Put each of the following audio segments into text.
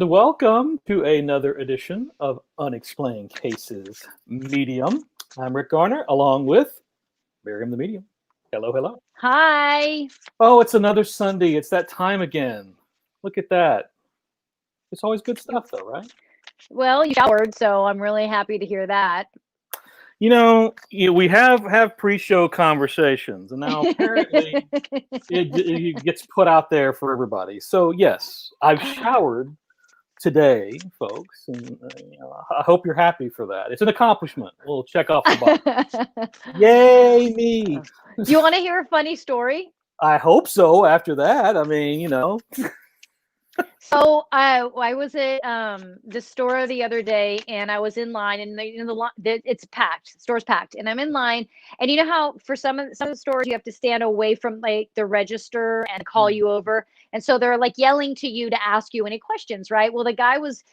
welcome to another edition of Unexplained Cases Medium. I'm Rick Garner, along with Maryam the Medium. Hello, hello. Hi. Oh, it's another Sunday. It's that time again. Look at that. It's always good stuff, though, right? Well, you showered, so I'm really happy to hear that. We have pre-show conversations, and now apparently it gets put out there for everybody. So yes, I've showered today, folks, and I hope you're happy for that. It's an accomplishment. We'll check off the box. Yay, me! Do you want to hear a funny story? I hope so. After that, So I was at the store the other day, and I was in line, and it's packed. The store's packed, and I'm in line. And you know how for some of the stores you have to stand away from like the register and call you over, and so they're like yelling to you to ask you any questions, right? Well, the guy was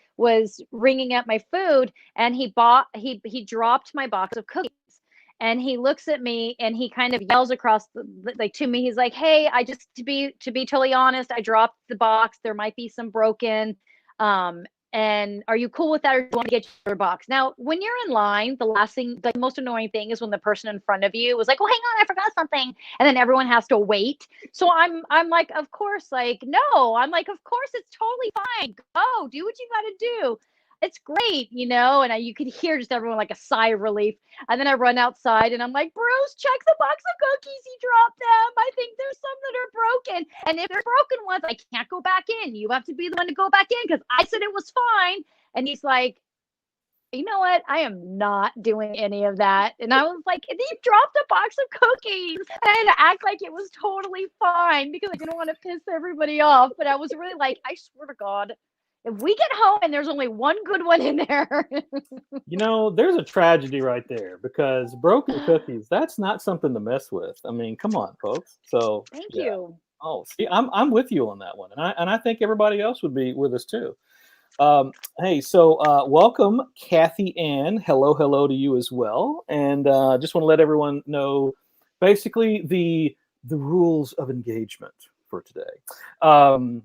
ringing up my food, and he dropped my box of cookies. And he looks at me and he kind of yells across to me. He's like, "Hey, I just to be totally honest, I dropped the box. There might be some broken. And are you cool with that, or do you want to get your box?" Now, when you're in line, the last thing, the most annoying thing is when the person in front of you was like, "Oh, hang on, I forgot something," and then everyone has to wait. So I'm like, of course, like no, I'm like, of course, it's totally fine. Go, do what you got to do. It's great, and you could hear just everyone like a sigh of relief. And then I run outside and I'm like, "Bruce, check the box of cookies. He dropped them. I think there's some that are broken. And if they're broken ones, I can't go back in. You have to be the one to go back in because I said it was fine." And he's like, "You know what? I am not doing any of that." And I was like, "You dropped a box of cookies." And I had to act like it was totally fine because I didn't want to piss everybody off. But I was really like, I swear to God, if we get home and there's only one good one in there. There's a tragedy right there because broken cookies, that's not something to mess with. I mean, come on, folks. So Thank yeah. you. Oh, see, I'm with you on that one. And I think everybody else would be with us too. Hey, so welcome, Kathy Ann. Hello to you as well. And just want to let everyone know basically the rules of engagement for today.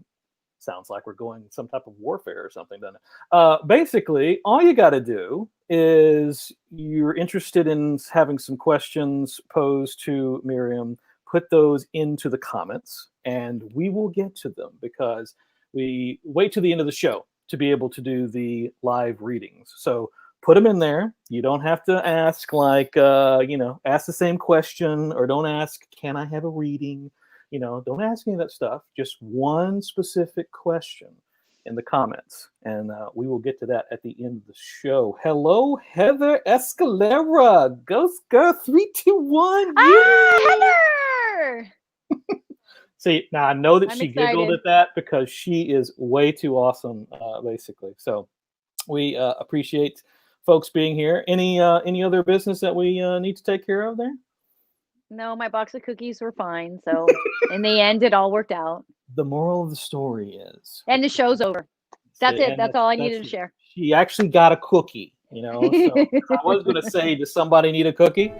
Sounds like we're going some type of warfare or something, doesn't it? Basically, all you got to do is you're interested in having some questions posed to Maryam, put those into the comments, and we will get to them because we wait to the end of the show to be able to do the live readings. So put them in there. You don't have to ask ask the same question, or don't ask, "Can I have a reading?" Don't ask any of that stuff. Just one specific question in the comments, and we will get to that at the end of the show. Hello, Heather Escalera, Ghost Girl 321. Heather! See, now I know that I'm she excited. giggled at that because she is way too awesome, basically. So we appreciate folks being here. Any other business that we need to take care of there? No, my box of cookies were fine. So in the end, it all worked out. The moral of the story is, and the show's over. That's it. That's all I needed to share. She actually got a cookie, So I was going to say, does somebody need a cookie?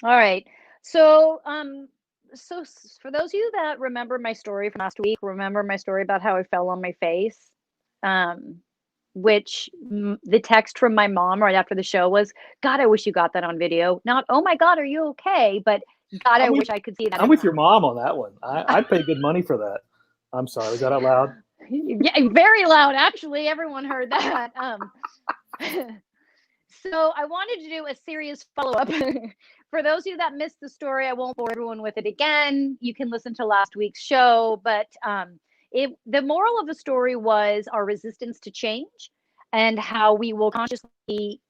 All right. So, so for those of you that remember my story from last week, remember my story about how I fell on my face, which the text from my mom right after the show was, "God, I wish you got that on video." Not, "Oh my God, are you okay?" But, "God, I wish I could see that." I'm with your mom on that one. I'd pay good money for that. I'm sorry, was that out loud? Yeah, very loud. Actually, everyone heard that. So I wanted to do a serious follow-up. For those of you that missed the story, I won't bore everyone with it again. You can listen to last week's show, but the moral of the story was our resistance to change and how we will consciously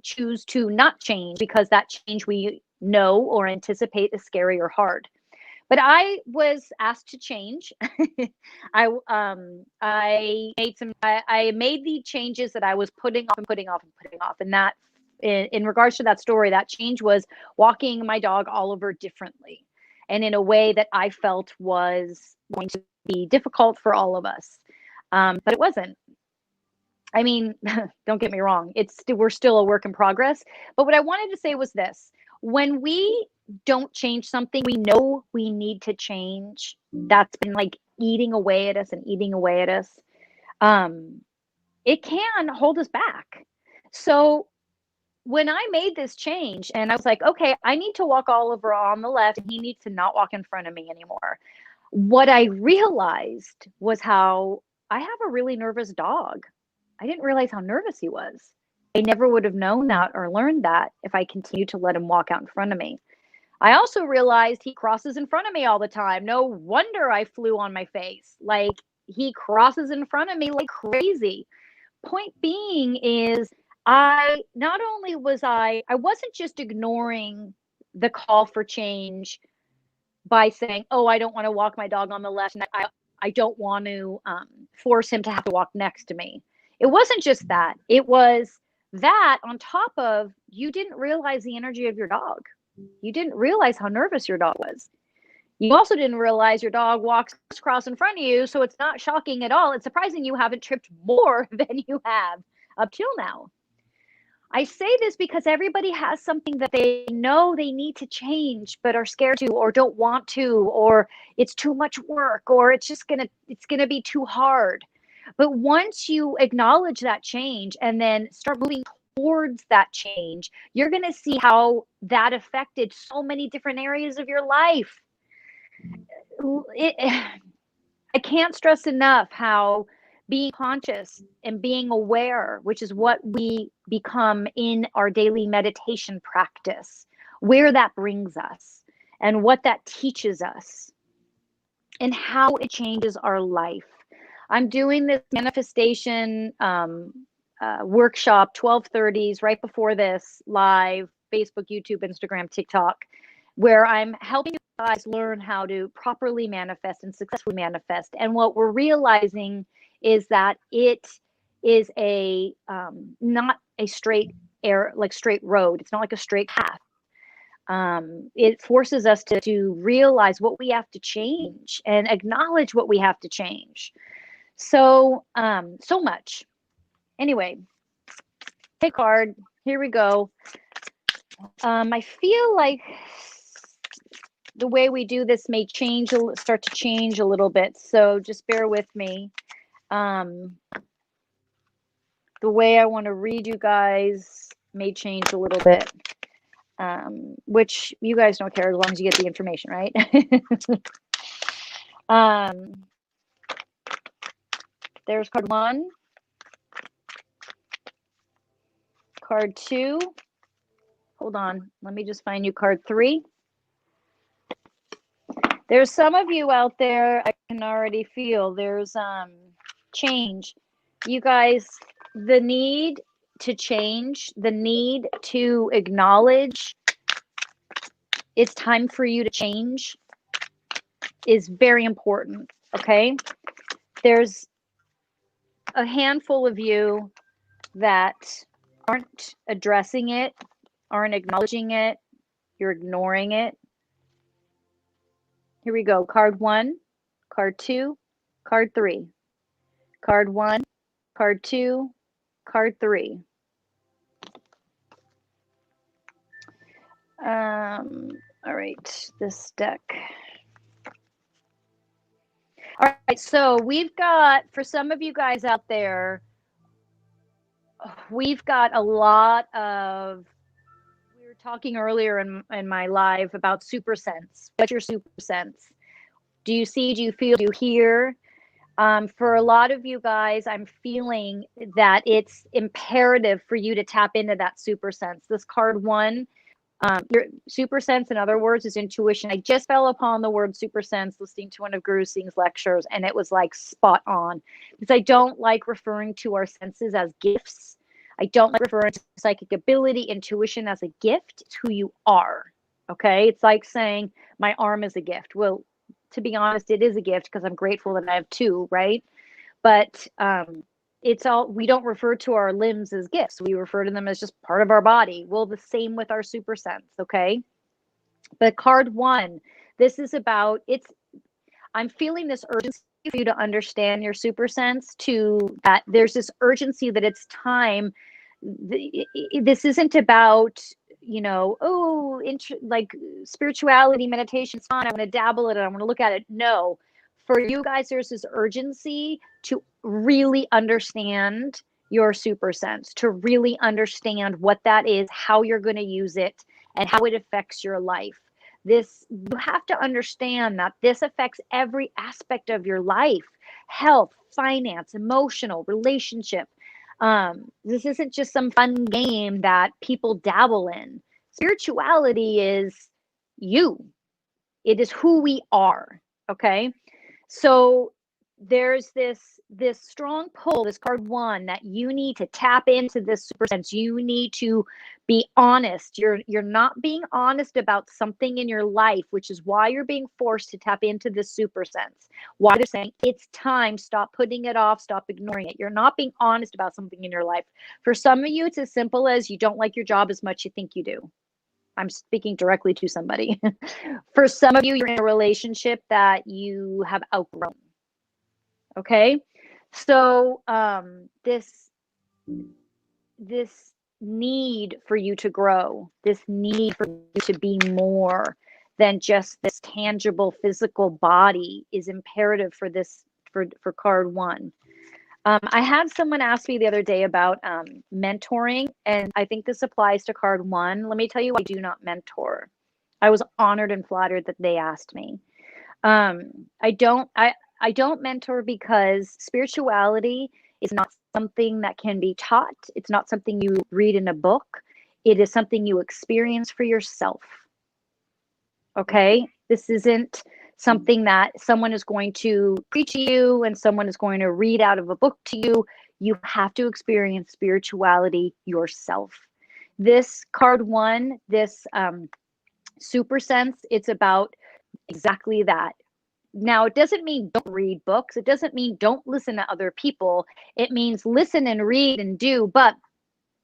choose to not change because that change we know or anticipate is scary or hard. But I was asked to change. I made the changes that I was putting off, and that in regards to that story, that change was walking my dog Oliver differently, and in a way that I felt was going to be difficult for all of us, but it wasn't. I mean, don't get me wrong, we're still a work in progress. But what I wanted to say was this: when we don't change something we know we need to change, that's been like eating away at us and eating away at us, um, it can hold us back. So when I made this change and I was like, okay, I need to walk Oliver on the left and he needs to not walk in front of me anymore. What I realized was how I have a really nervous dog. I didn't realize how nervous he was. I never would have known that or learned that if I continued to let him walk out in front of me. I also realized he crosses in front of me all the time. No wonder I flew on my face. Like, he crosses in front of me like crazy. Point being is, I not only was I wasn't just ignoring the call for change by saying, "Oh, I don't want to walk my dog on the left, and I don't want to force him to have to walk next to me." It wasn't just that. It was that on top of, you didn't realize the energy of your dog. You didn't realize how nervous your dog was. You also didn't realize your dog walks across in front of you, so it's not shocking at all. It's surprising you haven't tripped more than you have up till now. I say this because everybody has something that they know they need to change but are scared to or don't want to, or it's too much work, or it's going to be too hard. But once you acknowledge that change and then start moving towards that change, you're going to see how that affected so many different areas of your life. I can't stress enough how being conscious and being aware, which is what we become in our daily meditation practice, where that brings us and what that teaches us and how it changes our life. I'm doing this manifestation workshop, 12:30s, right before this, live, Facebook, YouTube, Instagram, TikTok, where I'm helping you guys learn how to properly manifest and successfully manifest. And what we're realizing is that it is a not a straight straight road. It's not like a straight path. It forces us to realize what we have to change and acknowledge what we have to change. So so much. Anyway, take a card. Here we go. I feel like the way we do this may start to change a little bit. So just bear with me. The way I want to read you guys may change a little bit, which you guys don't care as long as you get the information, right? There's card 1, card 2. Hold on. Let me just find you card 3. There's some of you out there, I can already feel there's change. You guys, the need to change, the need to acknowledge it's time for you to change is very important, okay? There's a handful of you that aren't addressing it, aren't acknowledging it, you're ignoring it. Here we go. Card 1, card 2, card 3. Card 1, card 2, card 3. All right, this deck. All right, so we've got, for some of you guys out there, we've got a lot of, we were talking earlier in my live about super sense. What's your super sense? Do you see, do you feel, do you hear? For a lot of you guys, I'm feeling that it's imperative for you to tap into that super sense. This card 1, your super sense, in other words, is intuition. I just fell upon the word super sense listening to one of Guru Singh's lectures, and it was like spot on, because I don't like referring to our senses as gifts. I don't like referring to psychic ability, intuition as a gift. It's who you are. Okay. It's like saying my arm is a gift. Well, to be honest, it is a gift because I'm grateful that I have 2, right? But it's all, we don't refer to our limbs as gifts. We refer to them as just part of our body. Well, the same with our super sense, okay? But card 1, this is about, I'm feeling this urgency for you to understand your super sense, to that there's this urgency that it's time. This isn't about, oh, like spirituality, meditation's fun, I'm going to dabble in it, I'm going to look at it. No, for you guys, there's this urgency to really understand your super sense, to really understand what that is, how you're going to use it, and how it affects your life. This, you have to understand that this affects every aspect of your life: health, finance, emotional, relationship. This isn't just some fun game that people dabble in. Spirituality is you. It is who we are. Okay. So there's this strong pull, this card one, that you need to tap into this super sense. You need to be honest. You're not being honest about something in your life, which is why you're being forced to tap into this super sense. Why they're saying it's time, stop putting it off, stop ignoring it. You're not being honest about something in your life. For some of you, it's as simple as you don't like your job as much as you think you do. I'm speaking directly to somebody. For some of you, you're in a relationship that you have outgrown. Okay. So this need for you to grow, this need for you to be more than just this tangible physical body is imperative for this, for card one. I had someone ask me the other day about mentoring, and I think this applies to card one. Let me tell you, I do not mentor. I was honored and flattered that they asked me. I don't mentor because spirituality is not something that can be taught. It's not something you read in a book. It is something you experience for yourself. Okay? This isn't something that someone is going to preach to you and someone is going to read out of a book to you. You have to experience spirituality yourself. This card one, this super sense, it's about exactly that. Now, it doesn't mean don't read books. It doesn't mean don't listen to other people. It means listen and read and do. But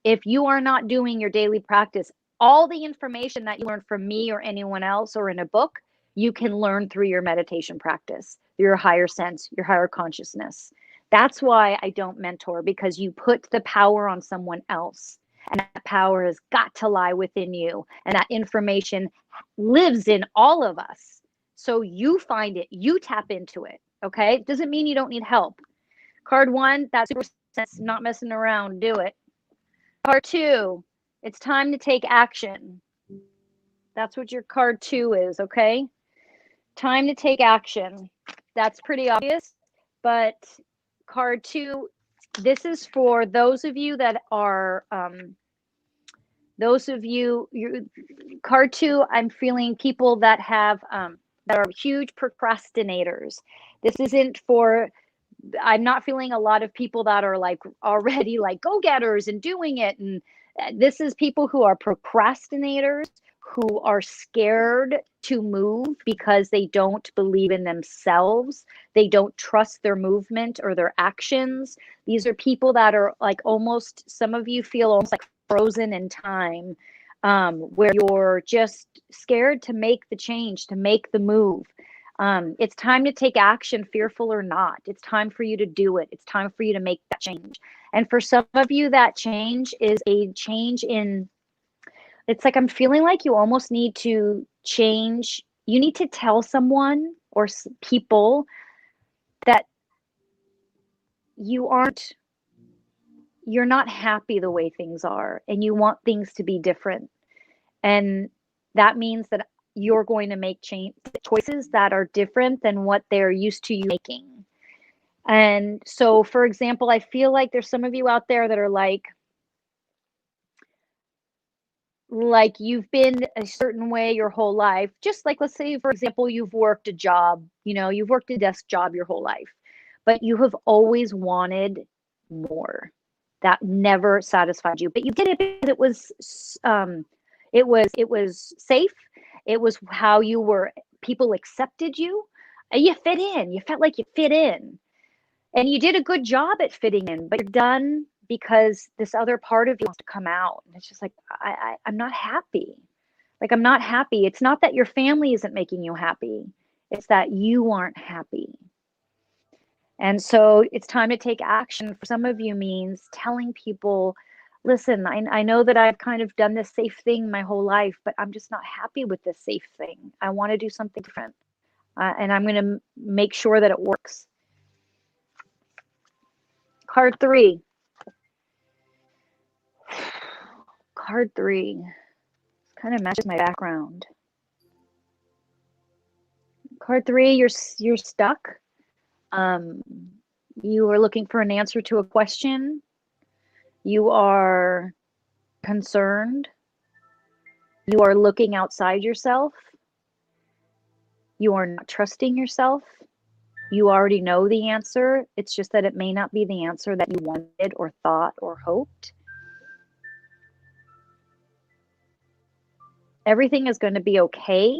if you are not doing your daily practice, all the information that you learn from me or anyone else or in a book, you can learn through your meditation practice, your higher sense, your higher consciousness. That's why I don't mentor, because you put the power on someone else. And that power has got to lie within you. And that information lives in all of us. So you find it, you tap into it. Okay. Doesn't mean you don't need help. Card one, that's super sense, not messing around, do it. Card two, it's time to take action. That's what your card two is. Okay. Time to take action. That's pretty obvious. But card two, this is for those of you that are, card two, I'm feeling people that have, that are huge procrastinators. This isn't for, I'm not feeling a lot of people that are like already like go-getters and doing it. And this is people who are procrastinators, who are scared to move because they don't believe in themselves. They don't trust their movement or their actions. These are people that are like almost, some of you feel almost like frozen in time, where you're just scared to make the change, to make the move. It's time to take action, fearful or not. It's time for you to do it. It's time for you to make that change. And for some of you, that change is a change in, it's like I'm feeling like you almost need to change. You need to tell someone or people that you're not happy the way things are and you want things to be different. And that means that you're going to make choices that are different than what they're used to you making. And so, for example, I feel like there's some of you out there that are like you've been a certain way your whole life. Just like, let's say, for example, you've worked a job, you've worked a desk job your whole life, but you have always wanted more. That never satisfied you, but you did it because it was safe. It was how you were, people accepted you. You fit in. You felt like you fit in. And you did a good job at fitting in, but you're done because this other part of you wants to come out. And it's just like, I'm not happy. Like, I'm not happy. It's not that your family isn't making you happy. It's that you aren't happy. And so it's time to take action. For some of you means telling people, listen, I know that I've kind of done this safe thing my whole life, but I'm just not happy with this safe thing. I want to do something different. And I'm going to make sure that it works. Card 3. Card 3 kind of matches my background. Card 3, you're stuck. You are looking for an answer to a question. You are concerned. You are looking outside yourself. You are not trusting yourself. You already know the answer. It's just that it may not be the answer that you wanted or thought or hoped. Everything is going to be okay,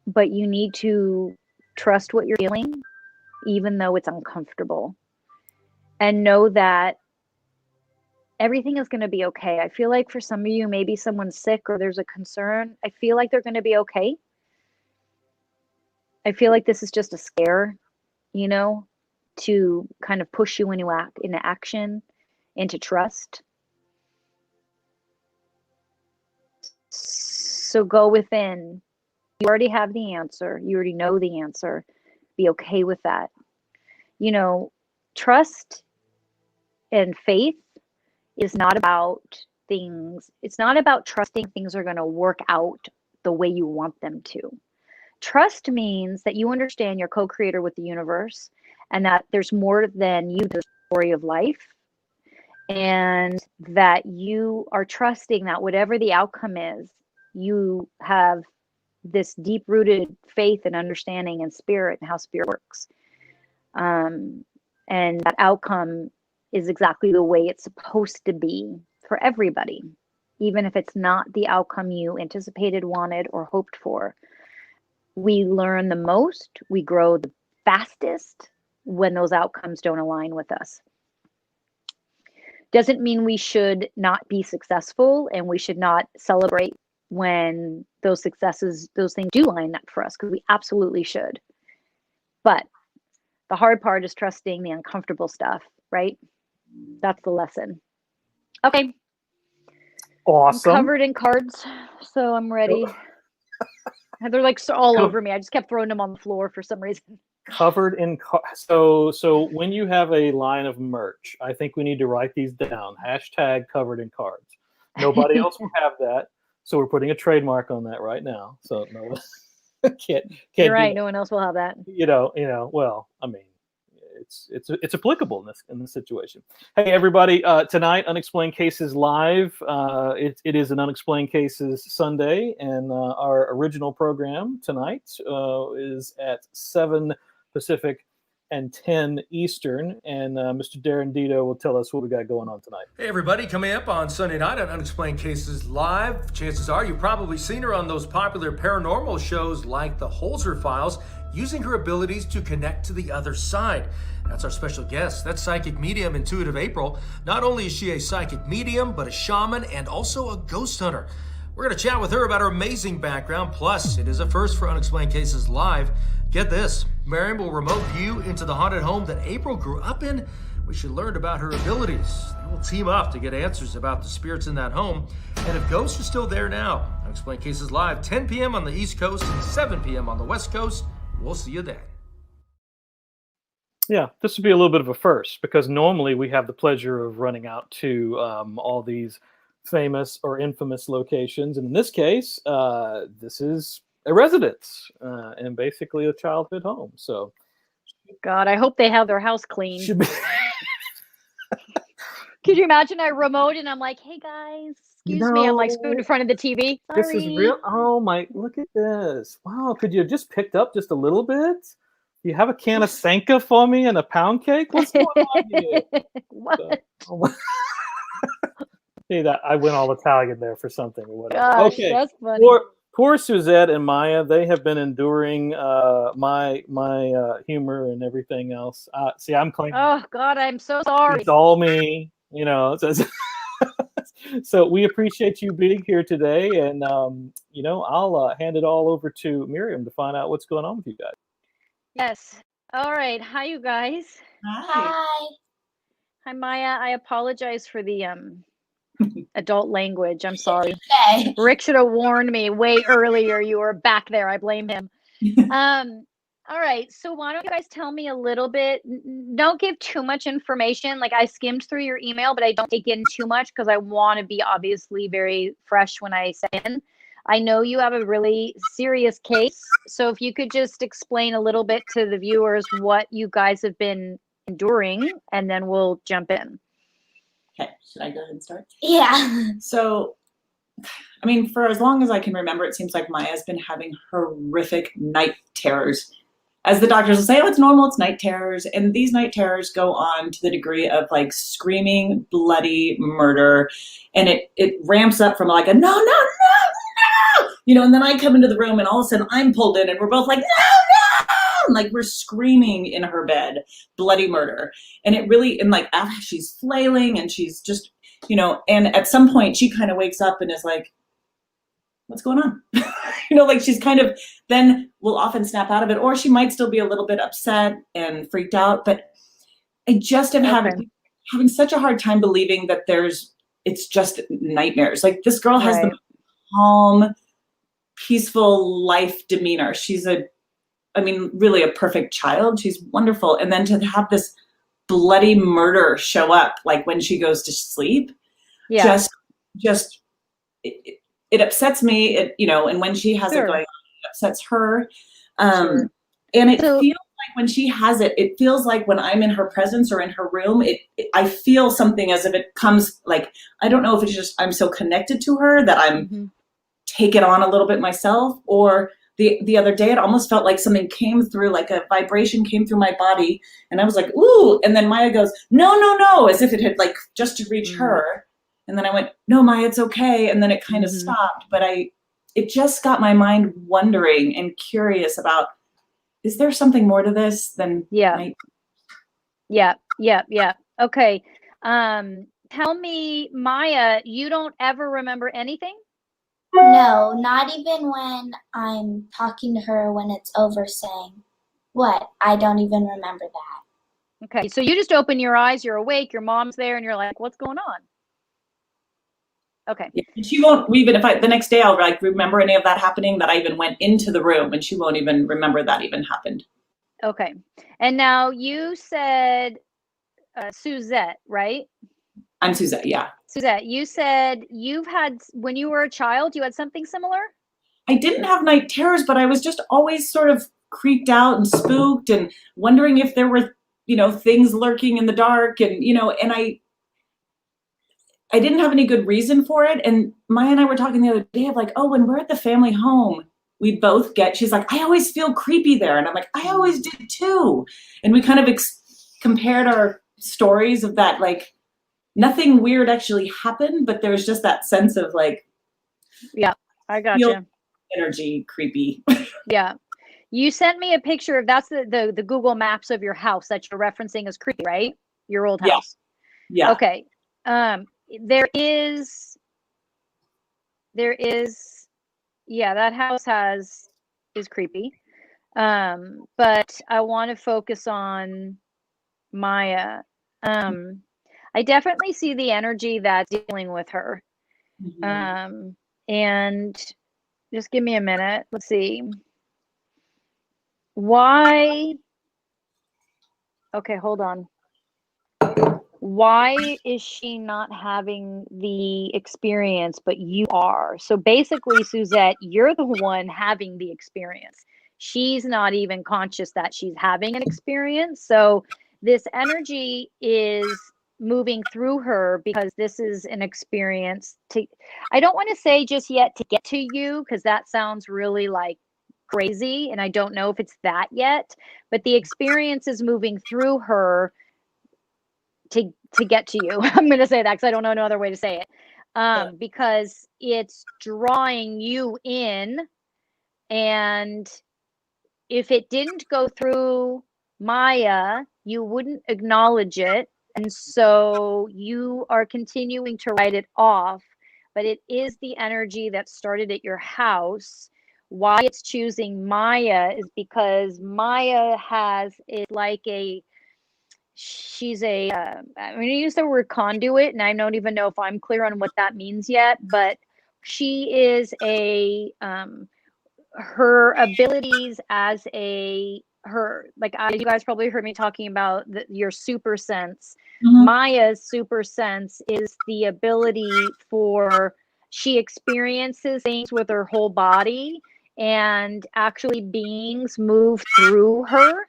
but you need to trust what you're feeling, even though it's uncomfortable. And know that everything is going to be okay. I feel like for some of you, maybe someone's sick or there's a concern. I feel like they're going to be okay. I feel like this is just a scare, to kind of push you into action, into trust. So go within. You already have the answer. You already know the answer. Be okay with that. Trust and faith is not about things. It's not about trusting things are going to work out the way you want them to. Trust means that you understand you're co-creator with the universe and that there's more than you, the story of life, and that you are trusting that whatever the outcome is, you have this deep-rooted faith and understanding in spirit and how spirit works. And that outcome is exactly the way it's supposed to be for everybody, even if it's not the outcome you anticipated, wanted, or hoped for. We learn the most, we grow the fastest when those outcomes don't align with us. Doesn't mean we should not be successful and we should not celebrate when those successes, those things do line up for us, because we absolutely should. But the hard part is trusting the uncomfortable stuff, right? That's the lesson. Okay. Awesome. I'm covered in cards, so I'm ready. They're like all over me. I just kept throwing them on the floor for some reason. Covered in so when you have a line of merch, I think we need to write these down. # covered in cards. Nobody else will have that, so we're putting a trademark on that right now. So no, can't. You're right. No one else will have that. Well, I mean, it's applicable in this situation. Hey, everybody! Tonight, Unexplained Cases live. It is an Unexplained Cases Sunday, and our original program tonight is at 7 Pacific and 10 Eastern. And Mr. Darren Dito will tell us what we got going on tonight. Hey, everybody! Coming up on Sunday night on Unexplained Cases live. Chances are you've probably seen her on those popular paranormal shows like the Holzer Files, using her abilities to connect to the other side. That's our special guest. That's psychic medium Intuitive April. Not only is she a psychic medium, but a shaman and also a ghost hunter. We're going to chat with her about her amazing background. Plus, it is a first for Unexplained Cases live. Get this, Maryam will remote view into the haunted home that April grew up in. We should learn about her abilities. They will team up to get answers about the spirits in that home. And if ghosts are still there now, Unexplained Cases live, 10 p.m. on the East Coast and 7 p.m. on the West Coast. We'll see you then. Yeah, this would be a little bit of a first, because normally we have the pleasure of running out to all these famous or infamous locations. And in this case, this is a residence and basically a childhood home. So, God, I hope they have their house clean. Could you imagine I remote and I'm like, hey guys, excuse me, I'm like screwed in front of the TV. Sorry. This is real. Oh my, look at this. Wow, could you have just picked up just a little bit? You have a can of Sanka for me and a pound cake? What's going on here? What? See that I went all Italian there for something or whatever. Gosh, okay. That's funny. Poor Suzette and Maya, they have been enduring my humor and everything else. See, I'm claiming. Oh God, I'm so sorry. It's all me, So we appreciate you being here today, and I'll hand it all over to Maryam to find out what's going on with you guys. Yes. All right. Hi, you guys. Hi. Hi. Hi, Maya. I apologize for the adult language. I'm sorry. Okay. Rick should have warned me way earlier. You were back there. I blame him. All right. So why don't you guys tell me a little bit? Don't give too much information. Like, I skimmed through your email, but I don't take in too much because I want to be obviously very fresh when I send in. I know you have a really serious case. So if you could just explain a little bit to the viewers what you guys have been enduring, and then we'll jump in. Okay, should I go ahead and start? Yeah. So, I mean, for as long as I can remember, it seems like Maya's been having horrific night terrors. As the doctors will say, oh, it's normal, it's night terrors. And these night terrors go on to the degree of like screaming, bloody murder. And it ramps up from like a no, no, no, no, and then I come into the room and all of a sudden I'm pulled in and we're both like, no, no, like we're screaming in her bed, bloody murder. And it really, and like after she's flailing and she's just, and at some point she kind of wakes up and is like, what's going on? Like she's kind of then will often snap out of it, or she might still be a little bit upset and freaked out. But I just am having such a hard time believing that it's just nightmares. Like this girl has the calm, peaceful life demeanor. She's really a perfect child. She's wonderful. And then to have this bloody murder show up, like when she goes to sleep, just it upsets me. And when she has it going on, it upsets her. And it feels like when she has it, it feels like when I'm in her presence or in her room, I feel something as if it comes like, I don't know if it's just I'm so connected to her that I'm take it on a little bit myself, or the other day it almost felt like something came through, like a vibration came through my body, and I was like, ooh, and then Maya goes, no, no, no, as if it had like just to reach her. And then I went, no, Maya, it's okay. And then it kind of stopped, but it just got my mind wondering and curious about, is there something more to this than night? Yeah. Okay. Tell me, Maya, you don't ever remember anything? No, not even when I'm talking to her when it's over saying, what? I don't even remember that. Okay, so you just open your eyes, you're awake, your mom's there, and you're like, what's going on? Okay. Yeah, she won't, even if the next day I'll like remember any of that happening, that I even went into the room, and she won't even remember that even happened. Okay. And now you said Suzette, right? I'm Suzette, yeah. Suzette, you said when you were a child, you had something similar? I didn't have night terrors, but I was just always sort of creeped out and spooked and wondering if there were, things lurking in the dark, and, and I didn't have any good reason for it. And Maya and I were talking the other day of like, oh, when we're at the family home, we both she's like, I always feel creepy there. And I'm like, I always did too. And we kind of compared our stories of that, like nothing weird actually happened, but there was just that sense of like, yeah, I got you. Energy creepy. Yeah. You sent me a picture of, that's the Google Maps of your house that you're referencing as creepy, right? Your old house. Yeah. Okay. There is, that house is creepy. But I want to focus on Maya. I definitely see the energy that's dealing with her. And just give me a minute. Let's see. Why? Okay, hold on. Why is she not having the experience, but you are? So basically, Suzette, you're the one having the experience. She's not even conscious that she's having an experience. So this energy is moving through her because this is an experience I don't want to say just yet to get to you, because that sounds really like crazy, and I don't know if it's that yet, but the experience is moving through her to get to you. I'm going to say that because I don't know no other way to say it. Because it's drawing you in, and if it didn't go through Maya, you wouldn't acknowledge it. And so you are continuing to write it off, but it is the energy that started at your house why it's choosing Maya is because Maya is like she's I'm going to use the word conduit, and I don't even know if I'm clear on what that means yet, but she is her abilities as you guys probably heard me talking about your super sense. Mhm. Maya's super sense is the ability she experiences things with her whole body, and actually beings move through her.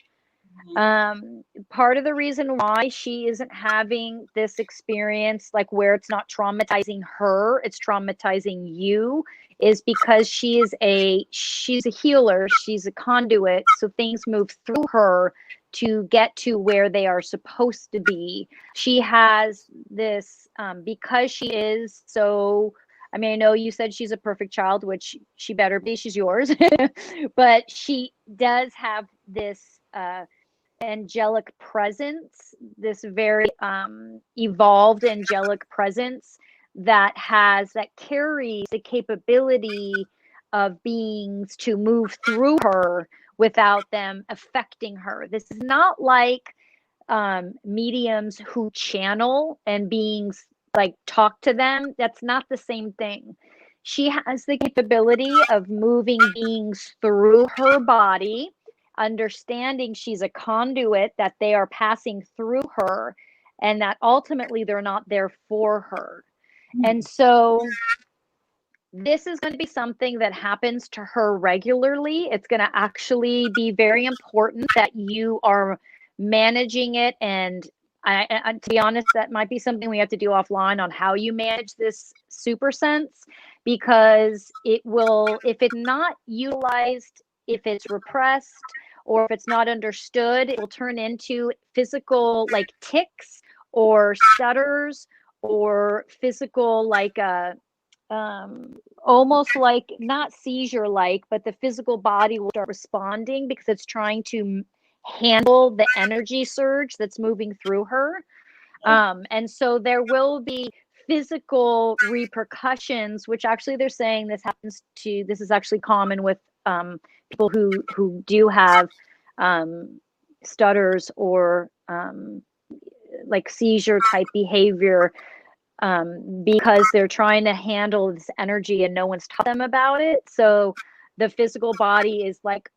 Part of the reason why she isn't having this experience, like where it's not traumatizing her, it's traumatizing you, is because she's a healer, she's a conduit, so things move through her to get to where they are supposed to be. She has this, because she is so, I mean, I know you said she's a perfect child, which she better be, she's yours, but she does have this angelic presence, this very evolved angelic presence that carries the capability of beings to move through her without them affecting her. This is not like mediums who channel and beings like talk to them. That's not the same thing. She has the capability of moving beings through her body, understanding she's a conduit, that they are passing through her, and that ultimately they're not there for her. And so this is going to be something that happens to her regularly. It's going to actually be very important that you are managing it. And to be honest, that might be something we have to do offline on how you manage this super sense, because it will, if it's not utilized, if it's repressed, or if it's not understood, it will turn into physical like tics or stutters, or physical like almost like not seizure like, but the physical body will start responding because it's trying to handle the energy surge that's moving through her. And so there will be physical repercussions, which actually they're saying this is actually common with people who do have stutters or like seizure type behavior, because they're trying to handle this energy and no one's taught them about it. So the physical body is like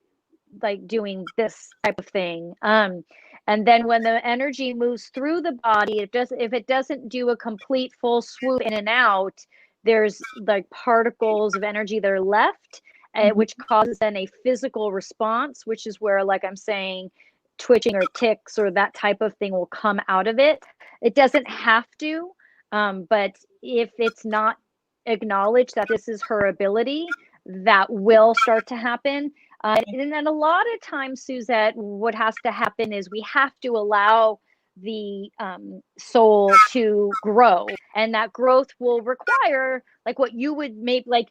doing this type of thing. And then when the energy moves through the body, if it doesn't do a complete full swoop in and out, there's like particles of energy that are left, which causes then a physical response, which is where, like I'm saying, twitching or tics or that type of thing will come out of it. It doesn't have to, but if it's not acknowledged that this is her ability, that will start to happen. And then a lot of times, Suzette, what has to happen is we have to allow the soul to grow, and that growth will require like what you would maybe like,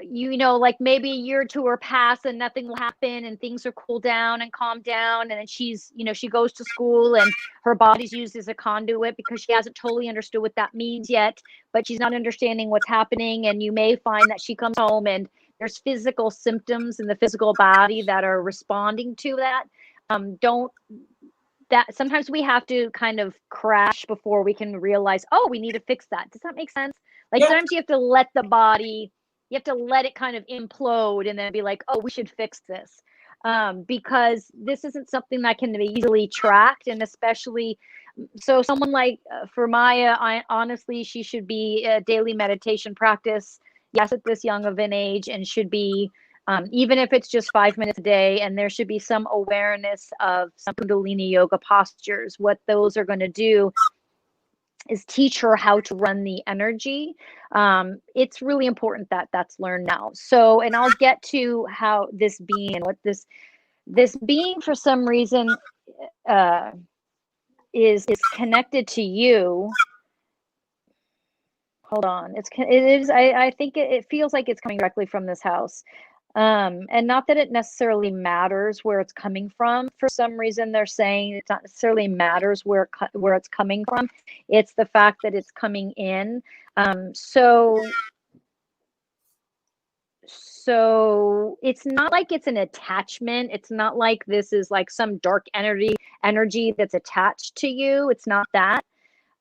like maybe a year or two or pass and nothing will happen and things are cool down and calm down, and then she's she goes to school and her body's used as a conduit because she hasn't totally understood what that means yet, but she's not understanding what's happening. And you may find that she comes home and there's physical symptoms in the physical body that are responding to that. Sometimes we have to kind of crash before we can realize, oh, we need to fix that. Does that make sense? Like sometimes you have to let the body, you have to let it kind of implode and then be like, oh, we should fix this. Because this isn't something that can be easily tracked. And especially, so someone like for Maya, honestly, she should be a daily meditation practice. Yes, at this young of an age, and should be, even if it's just 5 minutes a day, and there should be some awareness of some Kundalini yoga postures. What those are going to do is teach her how to run the energy. It's really important that that's learned now. So, and I'll get to how this being and what this being for some reason is connected to you. Hold on. I think it feels like it's coming directly from this house. And not that it necessarily matters where it's coming from. For some reason, they're saying it not necessarily matters where it's coming from. It's the fact that it's coming in. So so it's not like it's an attachment. It's not like this is like some dark energy that's attached to you. It's not that.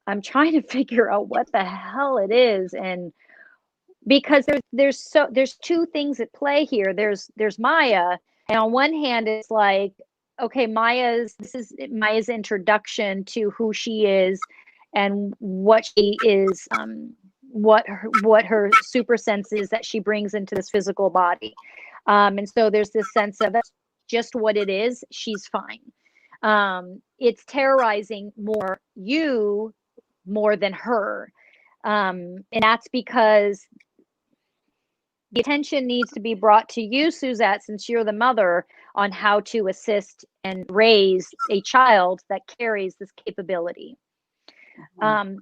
I'm trying to figure out what the hell it is, and because there's two things at play here. There's Maya, and on one hand it's like, okay, this is Maya's introduction to who she is and what she is, what her super sense is that she brings into this physical body. And so there's this sense of that's just what it is. She's fine. It's terrorizing you more than her. And that's because the attention needs to be brought to you, Suzette, since you're the mother, on how to assist and raise a child that carries this capability.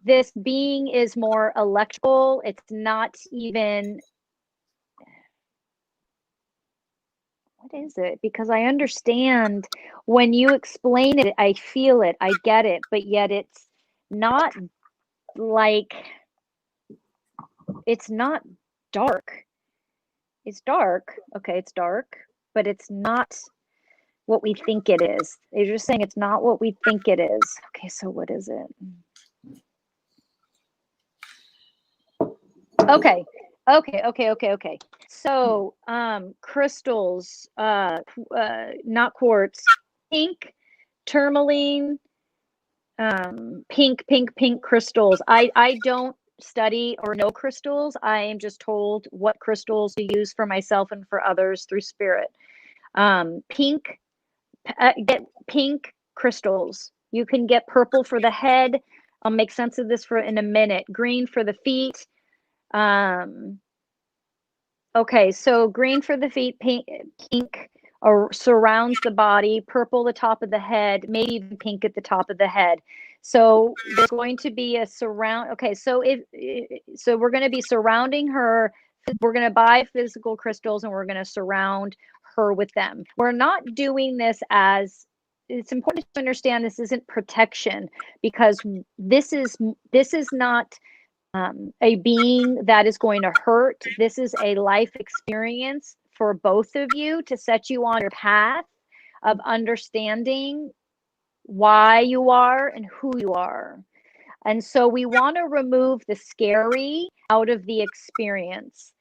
This being is more electrical. It's not even, what is it? Because I understand when you explain it, I feel it, I get it, but yet it's not like, it's not dark. It's dark. Okay, it's dark, but it's not what we think it is. They're just saying it's not what we think it is. Okay, so what is it? Okay. So, crystals, not quartz, pink, tourmaline, pink crystals. I don't study or know crystals. I am just told what crystals to use for myself and for others through spirit. Get pink crystals. You can get purple for the head. I'll make sense of this in a minute. Green for the feet. Okay, so green for the feet, pink surrounds the body, purple the top of the head, maybe even pink at the top of the head. So there's going to be a surround. Okay, so so we're going to be surrounding her. We're going to buy physical crystals and we're going to surround her with them. We're not doing this as, it's important to understand this isn't protection, because this is not a being that is going to hurt. This is a life experience for both of you to set you on your path of understanding why you are and who you are. And so we want to remove the scary out of the experience.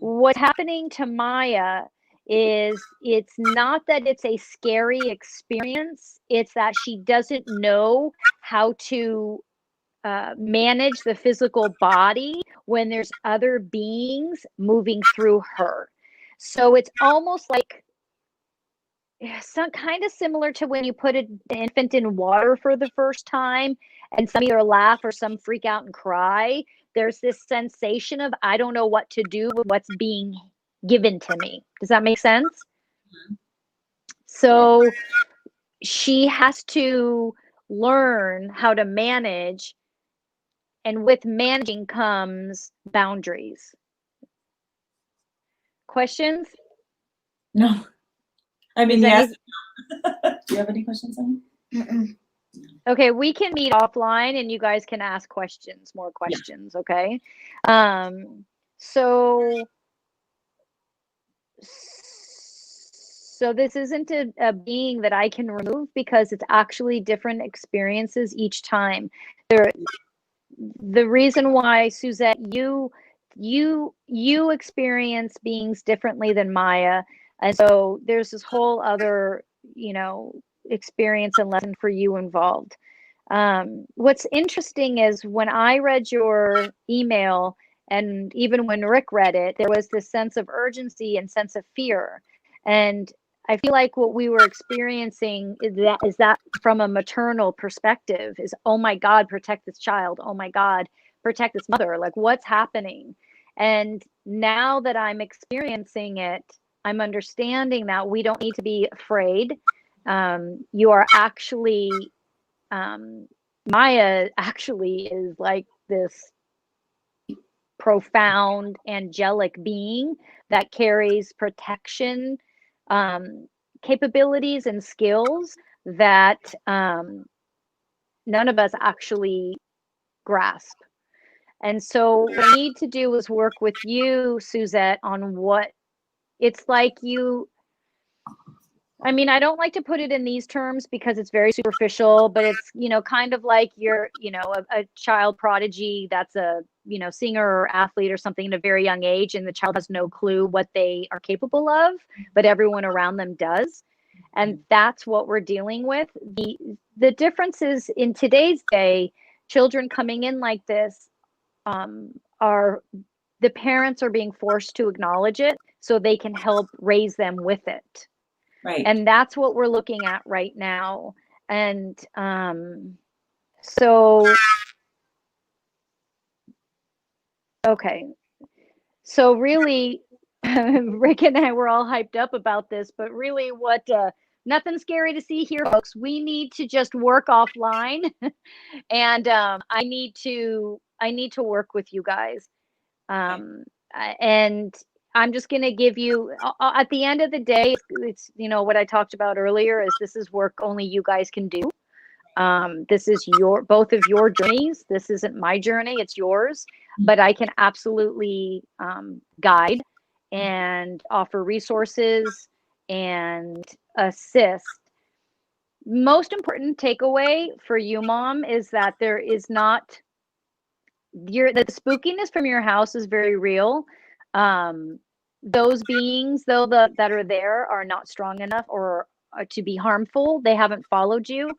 What's happening to Maya is, it's not that it's a scary experience, it's that she doesn't know how to manage the physical body when there's other beings moving through her. So it's almost like some kind of similar to when you put an infant in water for the first time and some either laugh or some freak out and cry. There's this sensation of, I don't know what to do with what's being given to me. Does that make sense? Mm-hmm. So she has to learn how to manage, and with managing comes boundaries. Questions? No. I mean, yes. Do you have any questions, Annie? Okay, we can meet offline and you guys can ask more questions, yeah. Okay? So this isn't a being that I can remove, because it's actually different experiences each time. The reason why, Suzette, you experience beings differently than Maya, and so there's this whole other, experience and lesson for you involved. What's interesting is when I read your email, and even when Rick read it, there was this sense of urgency and sense of fear. And I feel like what we were experiencing is that from a maternal perspective is, oh my God, protect this child. Oh my God, protect this mother. Like, what's happening? And now that I'm experiencing it, I'm understanding that we don't need to be afraid. You are actually, Maya actually is like this profound angelic being that carries protection, capabilities and skills that none of us actually grasp. And so what we need to do is work with you, Suzette, on what It's like I mean, I don't like to put it in these terms because it's very superficial, but it's, kind of like you're, a child prodigy that's a, singer or athlete or something at a very young age, and the child has no clue what they are capable of, but everyone around them does. And that's what we're dealing with. The difference is, in today's day, children coming in like this, are the parents are being forced to acknowledge it so they can help raise them with it. Right. And that's what we're looking at right now. And so, okay. So really, Rick and I were all hyped up about this, but really nothing scary to see here, folks. We need to just work offline. And I need to work with you guys. And I'm just going to give you, at the end of the day, it's, what I talked about earlier is this is work only you guys can do. This is both of your journeys. This isn't my journey, it's yours, but I can absolutely guide and offer resources and assist. Most important takeaway for you, Mom, is that there is not the spookiness from your house is very real. Those beings, though, that are there are not strong enough or to be harmful. They haven't followed you.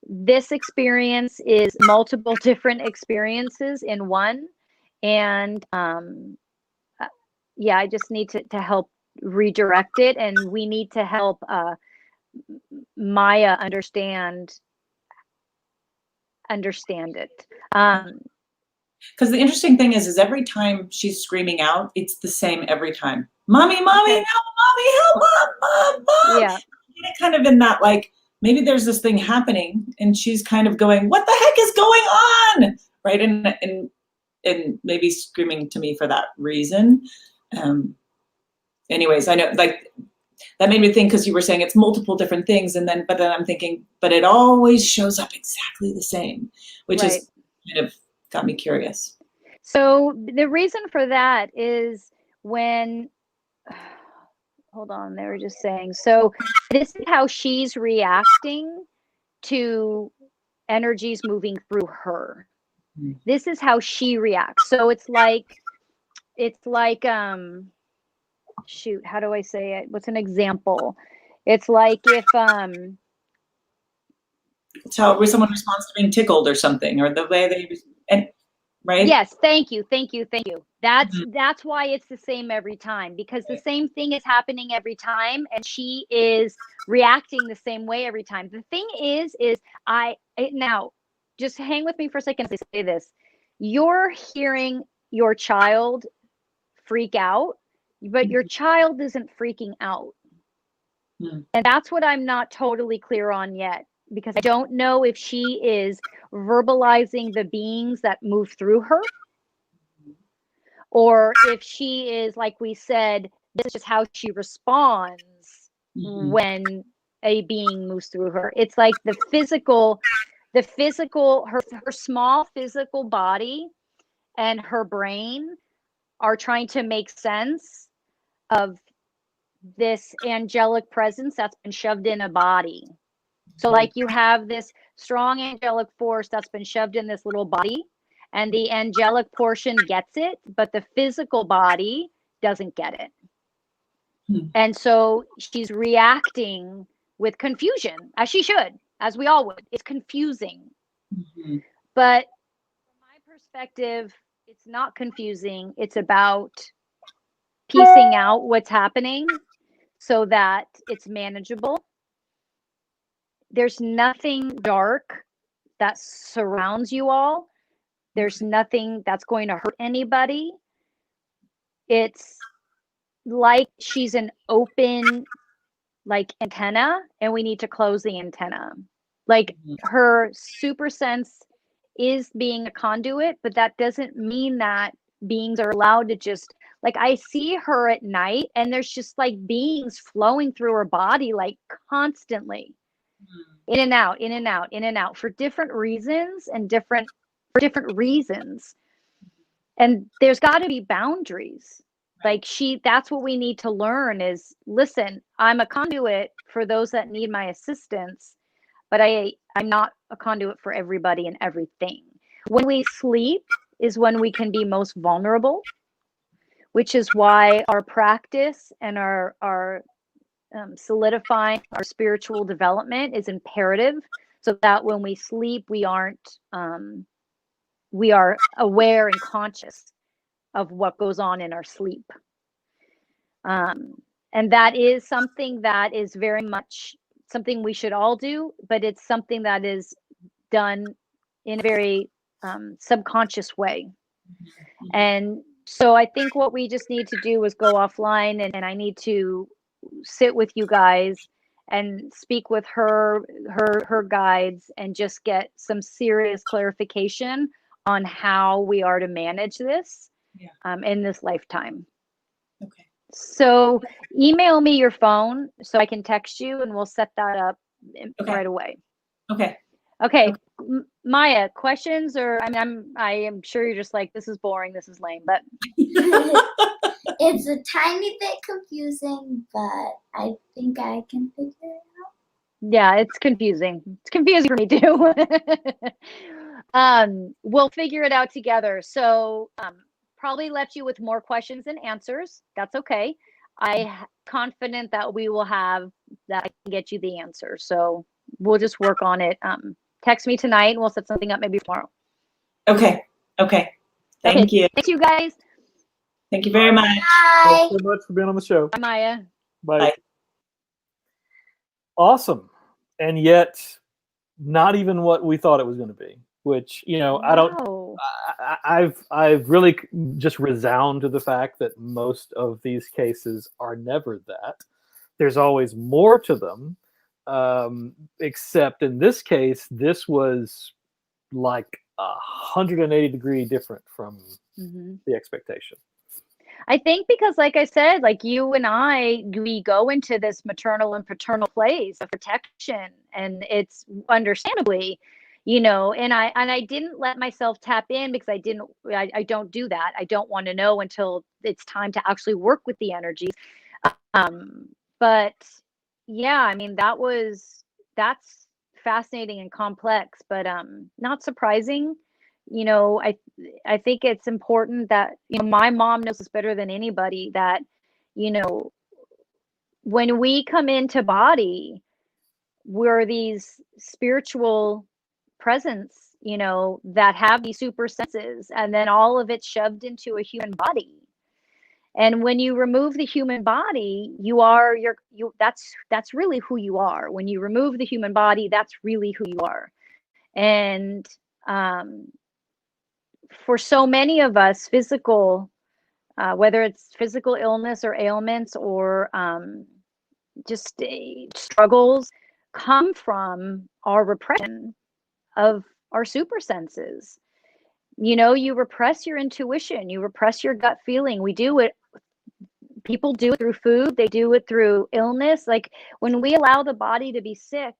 This experience is multiple different experiences in one. And I just need to help redirect it. And we need to help Maya understand it. Because the interesting thing is every time she's screaming out, it's the same every time. Mommy, mommy, Okay. help, mommy, help, mom. Yeah. Kind of in that, like, maybe there's this thing happening and she's kind of going, what the heck is going on? Right. And maybe screaming to me for that reason. Anyways, I know, like, that made me think, because you were saying it's multiple different things. But then I'm thinking, but it always shows up exactly the same, which Right. is kind of got me curious. So the reason for that is when, hold on, they were just saying, so this is how she's reacting to energies moving through her. This is how she reacts. So it's like, shoot, how do I say it? What's an example? It's like if, It's how someone responds to being tickled or something, or the way right? Yes, thank you. That's why it's the same every time, because the same thing is happening every time, and she is reacting the same way every time. The thing is now, just hang with me for a second as I say this. You're hearing your child freak out, but your child isn't freaking out. And that's what I'm not totally clear on yet, because I don't know if she is verbalizing the beings that move through her, or if she is, like we said, this is just how she responds when a being moves through her. It's like the physical, her small physical body and her brain are trying to make sense of this angelic presence that's been shoved in a body. So like you have this strong angelic force that's been shoved in this little body, and the angelic portion gets it, but the physical body doesn't get it. And so she's reacting with confusion, as she should, as we all would. It's confusing. But from my perspective, it's not confusing. It's about piecing out what's happening so that it's manageable. There's nothing dark that surrounds you all. There's nothing that's going to hurt anybody. It's like she's an open, like, antenna, and we need to close the antenna. Like, her super sense is being a conduit, but that doesn't mean that beings are allowed to just, like, I see her at night and there's just like beings flowing through her body, like, constantly. In and out, in and out, in and out, for different reasons and for different reasons. And there's got to be boundaries. Like that's what we need to learn is, listen, I'm a conduit for those that need my assistance, but I'm not a conduit for everybody and everything. When we sleep is when we can be most vulnerable, which is why our practice and our solidifying our spiritual development is imperative, so that when we sleep, we are aware and conscious of what goes on in our sleep. And that is something that is very much something we should all do, but it's something that is done in a very subconscious way. And so I think what we just need to do is go offline, and I need to sit with you guys and speak with her guides and just get some serious clarification on how we are to manage this in this lifetime. Okay. So email me your phone so I can text you, and we'll set that up right away. Okay. Okay. Maya, questions? Or I am sure you're just like, this is boring, this is lame, but it's a tiny bit confusing, but I think I can figure it out. Yeah, it's confusing. It's confusing for me too. We'll figure it out together. So probably left you with more questions than answers. That's okay. I'm confident that we will have that. I can get you the answer. So we'll just work on it. Text me tonight and we'll set something up maybe tomorrow. Okay. Thank you. Thank you guys. Thank you very much. Bye. Thanks so much for being on the show. Bye, Maya. Bye. Bye. Awesome. And yet not even what we thought it was going to be, which, I've really just resounded to the fact that most of these cases are never that. There's always more to them. Except in this case, this was like 180-degree different from the expectation. I think because, like I said, like you and we go into this maternal and paternal place of protection, and it's understandably, and I didn't let myself tap in because I don't do that. I don't want to know until it's time to actually work with the energies. But yeah, I mean, that's fascinating and complex, but not surprising. I think it's important that, my mom knows this better than anybody, that, when we come into body, we're these spiritual presence, that have these super senses, and then all of it shoved into a human body. And when you remove the human body, that's really who you are. When you remove the human body, that's really who you are. And for so many of us, physical, whether it's physical illness or ailments or just struggles, come from our repression of our super senses. You repress your intuition, you repress your gut feeling. We do it. People do it through food. They do it through illness. Like when we allow the body to be sick,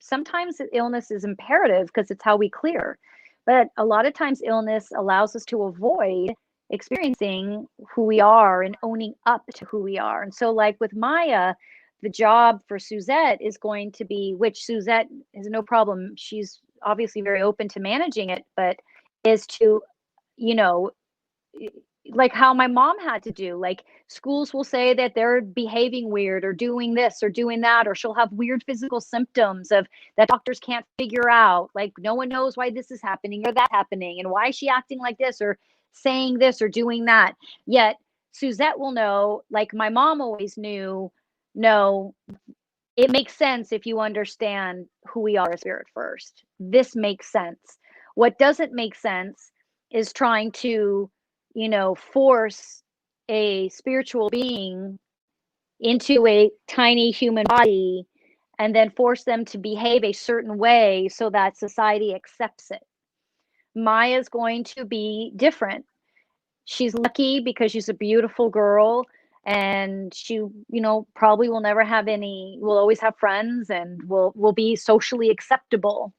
sometimes illness is imperative because it's how we clear. But a lot of times illness allows us to avoid experiencing who we are and owning up to who we are. And so like with Maya, the job for Suzette is going to be, which Suzette has no problem. She's obviously very open to managing it, but is to, like how my mom had to do. Like schools will say that they're behaving weird or doing this or doing that, or she'll have weird physical symptoms that doctors can't figure out. Like no one knows why this is happening or that happening, and why is she acting like this or saying this or doing that. Yet Suzette will know, like my mom always knew, no, it makes sense if you understand who we are as spirit first. This makes sense. What doesn't make sense is trying to, force a spiritual being into a tiny human body and then force them to behave a certain way so that society accepts it. Maya's going to be different. She's lucky because she's a beautiful girl, and she, probably will never have will always have friends and will be socially acceptable,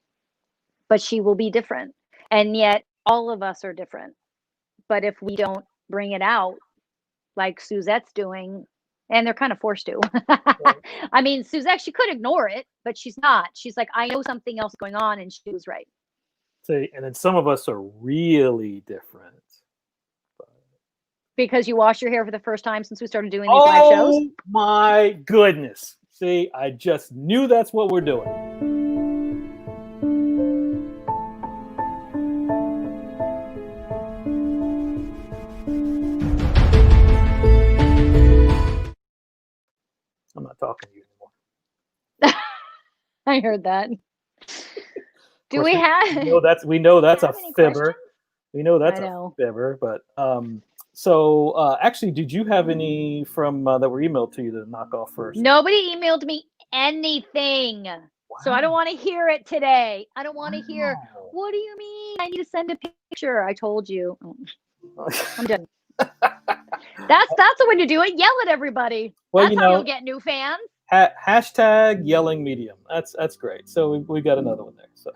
but she will be different. And yet all of us are different. But if we don't bring it out, like Suzette's doing, and they're kind of forced to. I mean, Suzette, she could ignore it, but she's not. She's like, I know something else going on, and she was right. See, and then some of us are really different. Because you wash your hair for the first time since we started doing these live shows. Oh my goodness. See, I just knew that's what we're doing. I'm not talking to you anymore. I heard that. Do we have? We know that's a fibber. Questions? We know that's I a know. fibber. But so actually, did you have any from that were emailed to you to knock off first? Nobody emailed me anything. Wow. So I don't want to hear it today. I don't want to hear, what do you mean? I need to send a picture. I told you. I'm done. That's the way to do it. Yell at everybody. Well, that's how you'll get new fans. Hashtag yelling medium. That's great. So we got another one there. So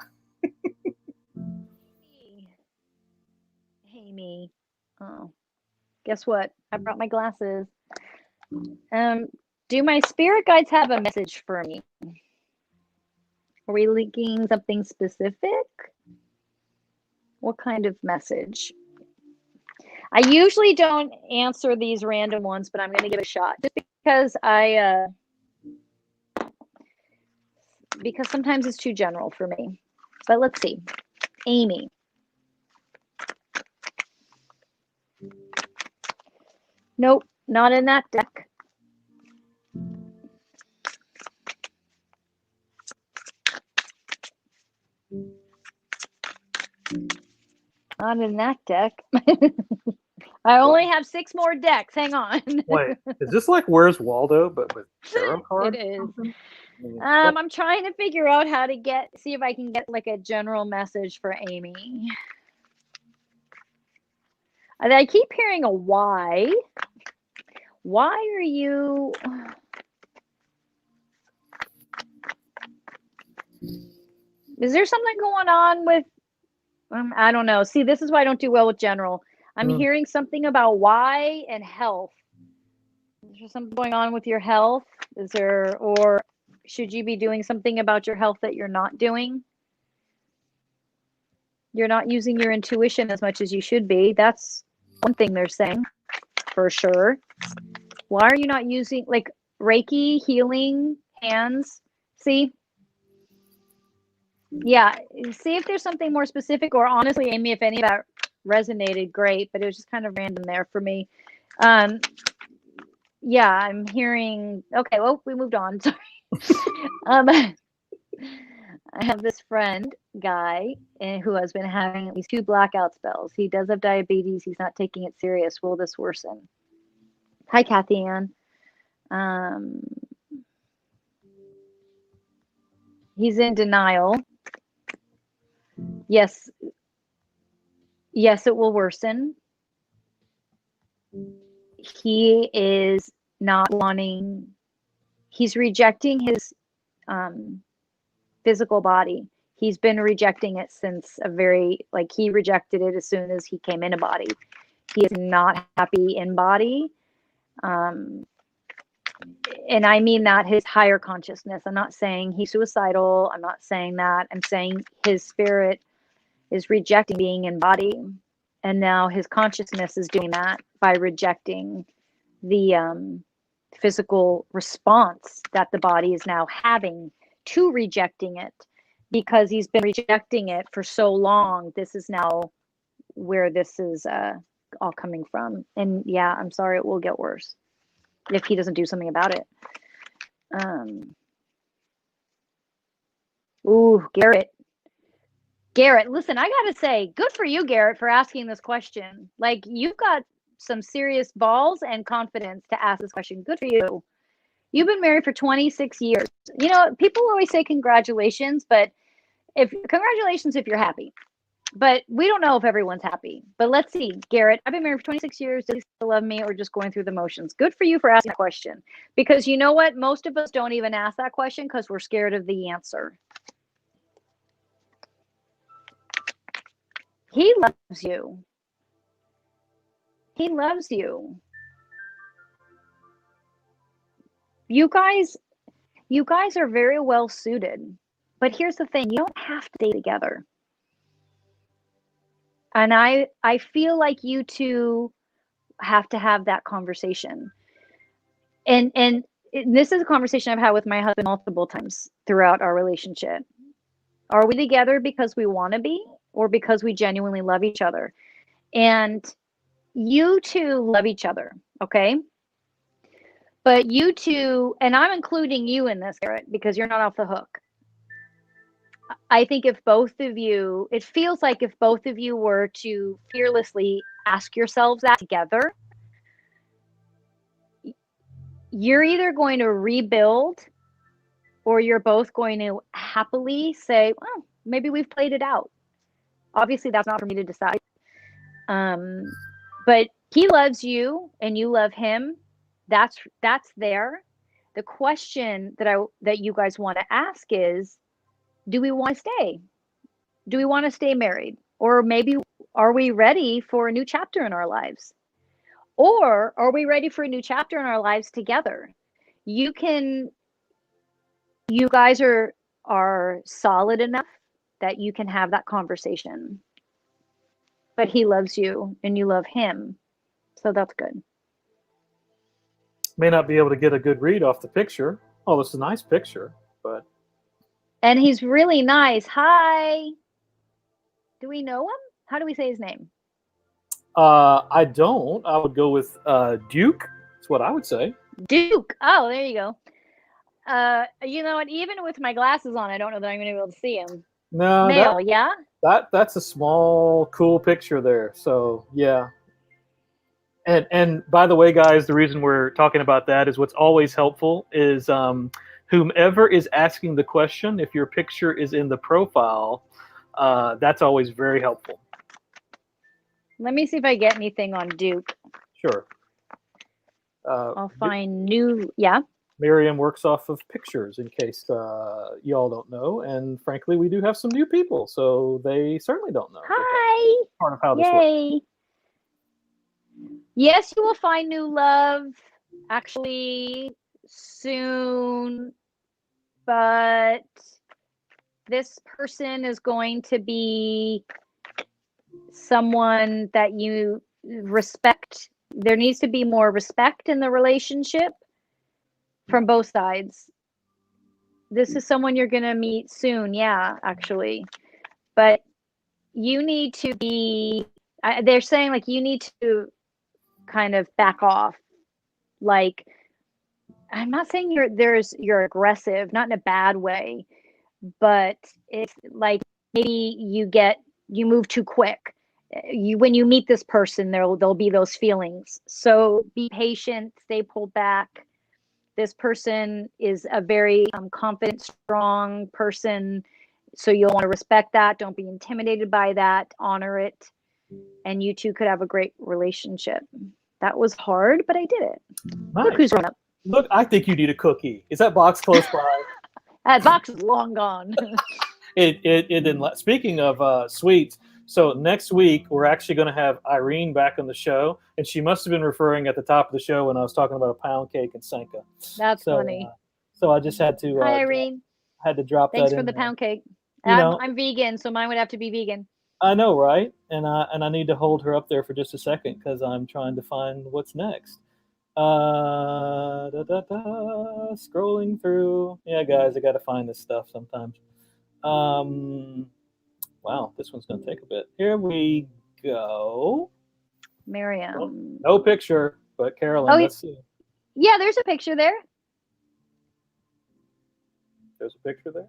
hey me. Oh, guess what? I brought my glasses. Do my spirit guides have a message for me? Are we linking something specific? What kind of message? I usually don't answer these random ones, but I'm going to give it a shot just because sometimes it's too general for me. But let's see. Amy. Nope, not in that deck. Not in that deck. I only have 6 more decks. Hang on. wait, is this like Where's Waldo, but with tarot cards? It is. I'm trying to figure out how to see if I can get like a general message for Amy. I keep hearing a why. Why are you? Is there something going on with? I don't know. See, this is why I don't do well with general. I'm hearing something about why and health. Is there something going on with your health? Or should you be doing something about your health that you're not doing? You're not using your intuition as much as you should be. That's one thing they're saying for sure. Why are you not using like Reiki, healing, hands? See? Yeah, see if there's something more specific, or honestly, Amy, if any of that resonated, great, but it was just kind of random there for me. Yeah, I'm hearing, okay, well, we moved on, sorry. I have this friend, guy, who has been having these 2 blackout spells. He does have diabetes, he's not taking it serious. Will this worsen? Hi, Kathy Ann. He's in denial. Yes, it will worsen. He is not wanting, he's rejecting his physical body. He's been rejecting it since he rejected it as soon as he came in a body. He is not happy in body. And I mean that his higher consciousness. I'm not saying he's suicidal. I'm not saying that. I'm saying his spirit is rejecting being in body. And now his consciousness is doing that by rejecting the physical response that the body is now having to rejecting it, because he's been rejecting it for so long. This is now where this is all coming from. And yeah, I'm sorry, it will get worse if he doesn't do something about it. Ooh, Garrett, listen, I gotta say, good for you, Garrett, for asking this question. Like, you've got some serious balls and confidence to ask this question. Good for you. You've been married for 26 years. You know, people always say congratulations, but congratulations if you're happy. But we don't know if everyone's happy. But let's see, Garrett, I've been married for 26 years. Does he still love me, or just going through the motions? Good for you for asking that question. Because you know what? Most of us don't even ask that question because we're scared of the answer. He loves you. He loves you. You guys are very well suited. But here's the thing, you don't have to stay together. And I feel like you two have to have that conversation. And this is a conversation I've had with my husband multiple times throughout our relationship. Are we together because we want to be, or because we genuinely love each other? And you two love each other, okay? But you two, and I'm including you in this, Garrett, because you're not off the hook. I think if both of you, it feels like if both of you were to fearlessly ask yourselves that together, you're either going to rebuild, or you're both going to happily say, well, maybe we've played it out. Obviously, that's not for me to decide. But he loves you and you love him. That's there. The question that you guys want to ask is, do we want to stay? Do we want to stay married? Or maybe are we ready for a new chapter in our lives? Or are we ready for a new chapter in our lives together? You guys are solid enough that you can have that conversation. But he loves you and you love him. So that's good. May not be able to get a good read off the picture. Oh, this is a nice picture, but. And he's really nice. Hi. Do we know him? How do we say his name? I don't. I would go with Duke. That's what I would say. Duke. Oh, there you go. You know what? Even with my glasses on, I don't know that I'm going to be able to see him. No, Male, yeah? That's a small, cool picture there. So, yeah. And by the way, guys, the reason we're talking about that is what's always helpful is whomever is asking the question, if your picture is in the profile, that's always very helpful. Let me see if I get anything on Duke. Sure. I'll find new, yeah. Maryam works off of pictures, in case y'all don't know. And frankly, we do have some new people, so they certainly don't know. Hi. Part of how this works. Yay. Yes, you will find new love actually soon, but this person is going to be someone that you respect. There needs to be more respect in the relationship from both sides. This is someone you're going to meet soon, yeah, actually. But you need to be, they're saying like you need to kind of back off. Like, I'm not saying you're aggressive, not in a bad way, but it's like maybe you move too quick. When you meet this person, there'll be those feelings. So be patient, stay pulled back. This person is a very confident, strong person. So you'll want to respect that. Don't be intimidated by that. Honor it. And you two could have a great relationship. That was hard, but I did it. Nice. Look who's grown up. Look, I think you need a cookie. Is that box close by? That box is long gone. It didn't. Speaking of sweets, so next week we're actually going to have Irene back on the show, and she must have been referring at the top of the show when I was talking about a pound cake and Senka. That's funny. So I just had to. Hi, Irene. Had to drop Thanks that for in the there. pound cake. You know, I'm vegan, so mine would have to be vegan. I know, right? And I need to hold her up there for just a second because I'm trying to find what's next. Scrolling through. Yeah, guys, I got to find this stuff sometimes. Wow, this one's going to take a bit. Here we go. Maryam. No picture, but Carolyn, let's see. Yeah, there's a picture there. There's a picture there?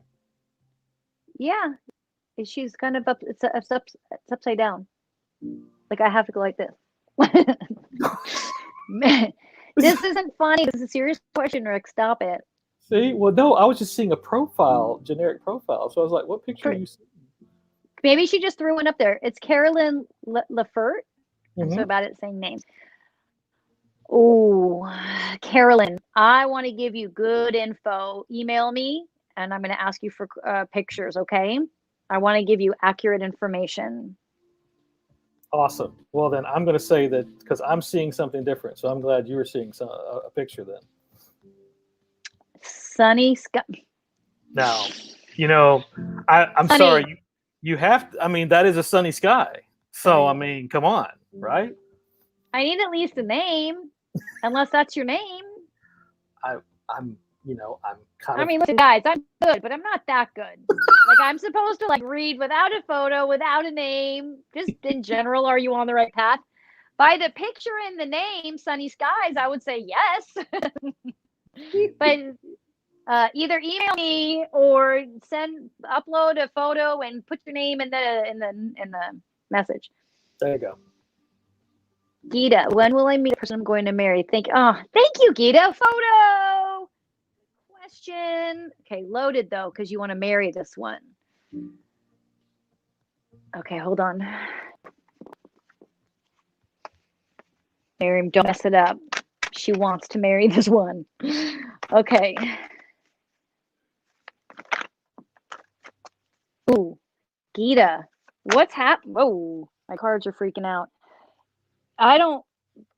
Yeah. She's kind of up, it's upside down. Like I have to go like this. Man, this isn't funny. This is a serious question, Rick. Stop it. See? Well, no, I was just seeing a profile, generic profile. So I was like, what picture are you seeing? Maybe she just threw one up there. It's Carolyn Lafert. I'm Mhm. so bad at saying names. Oh, Carolyn, I want to give you good info. Email me, and I'm going to ask you for pictures, okay? I want to give you accurate information. Awesome. Well, then I'm going to say that because I'm seeing something different. So I'm glad you were seeing a picture then. Sunny sky. Now, you know, I'm Sunny. sorry. You have to, I mean, that is a sunny sky. So, I mean, come on, right? I need at least a name, unless that's your name. I'm kind I of. mean, listen, guys, I'm good, but I'm not that good. Like, I'm supposed to like read without a photo, without a name. Just in general, are you on the right path? By the picture and the name, Sunny Skies, I would say yes. But either email me or upload a photo and put your name in the message. There you go. Gita, when will I meet the person I'm going to marry? Thank you, Gita. Photo question. Okay, loaded though, because you want to marry this one. Okay, hold on. Maryam, don't mess it up. She wants to marry this one. Okay. Ooh, Gita, what's happened? Whoa, my cards are freaking out.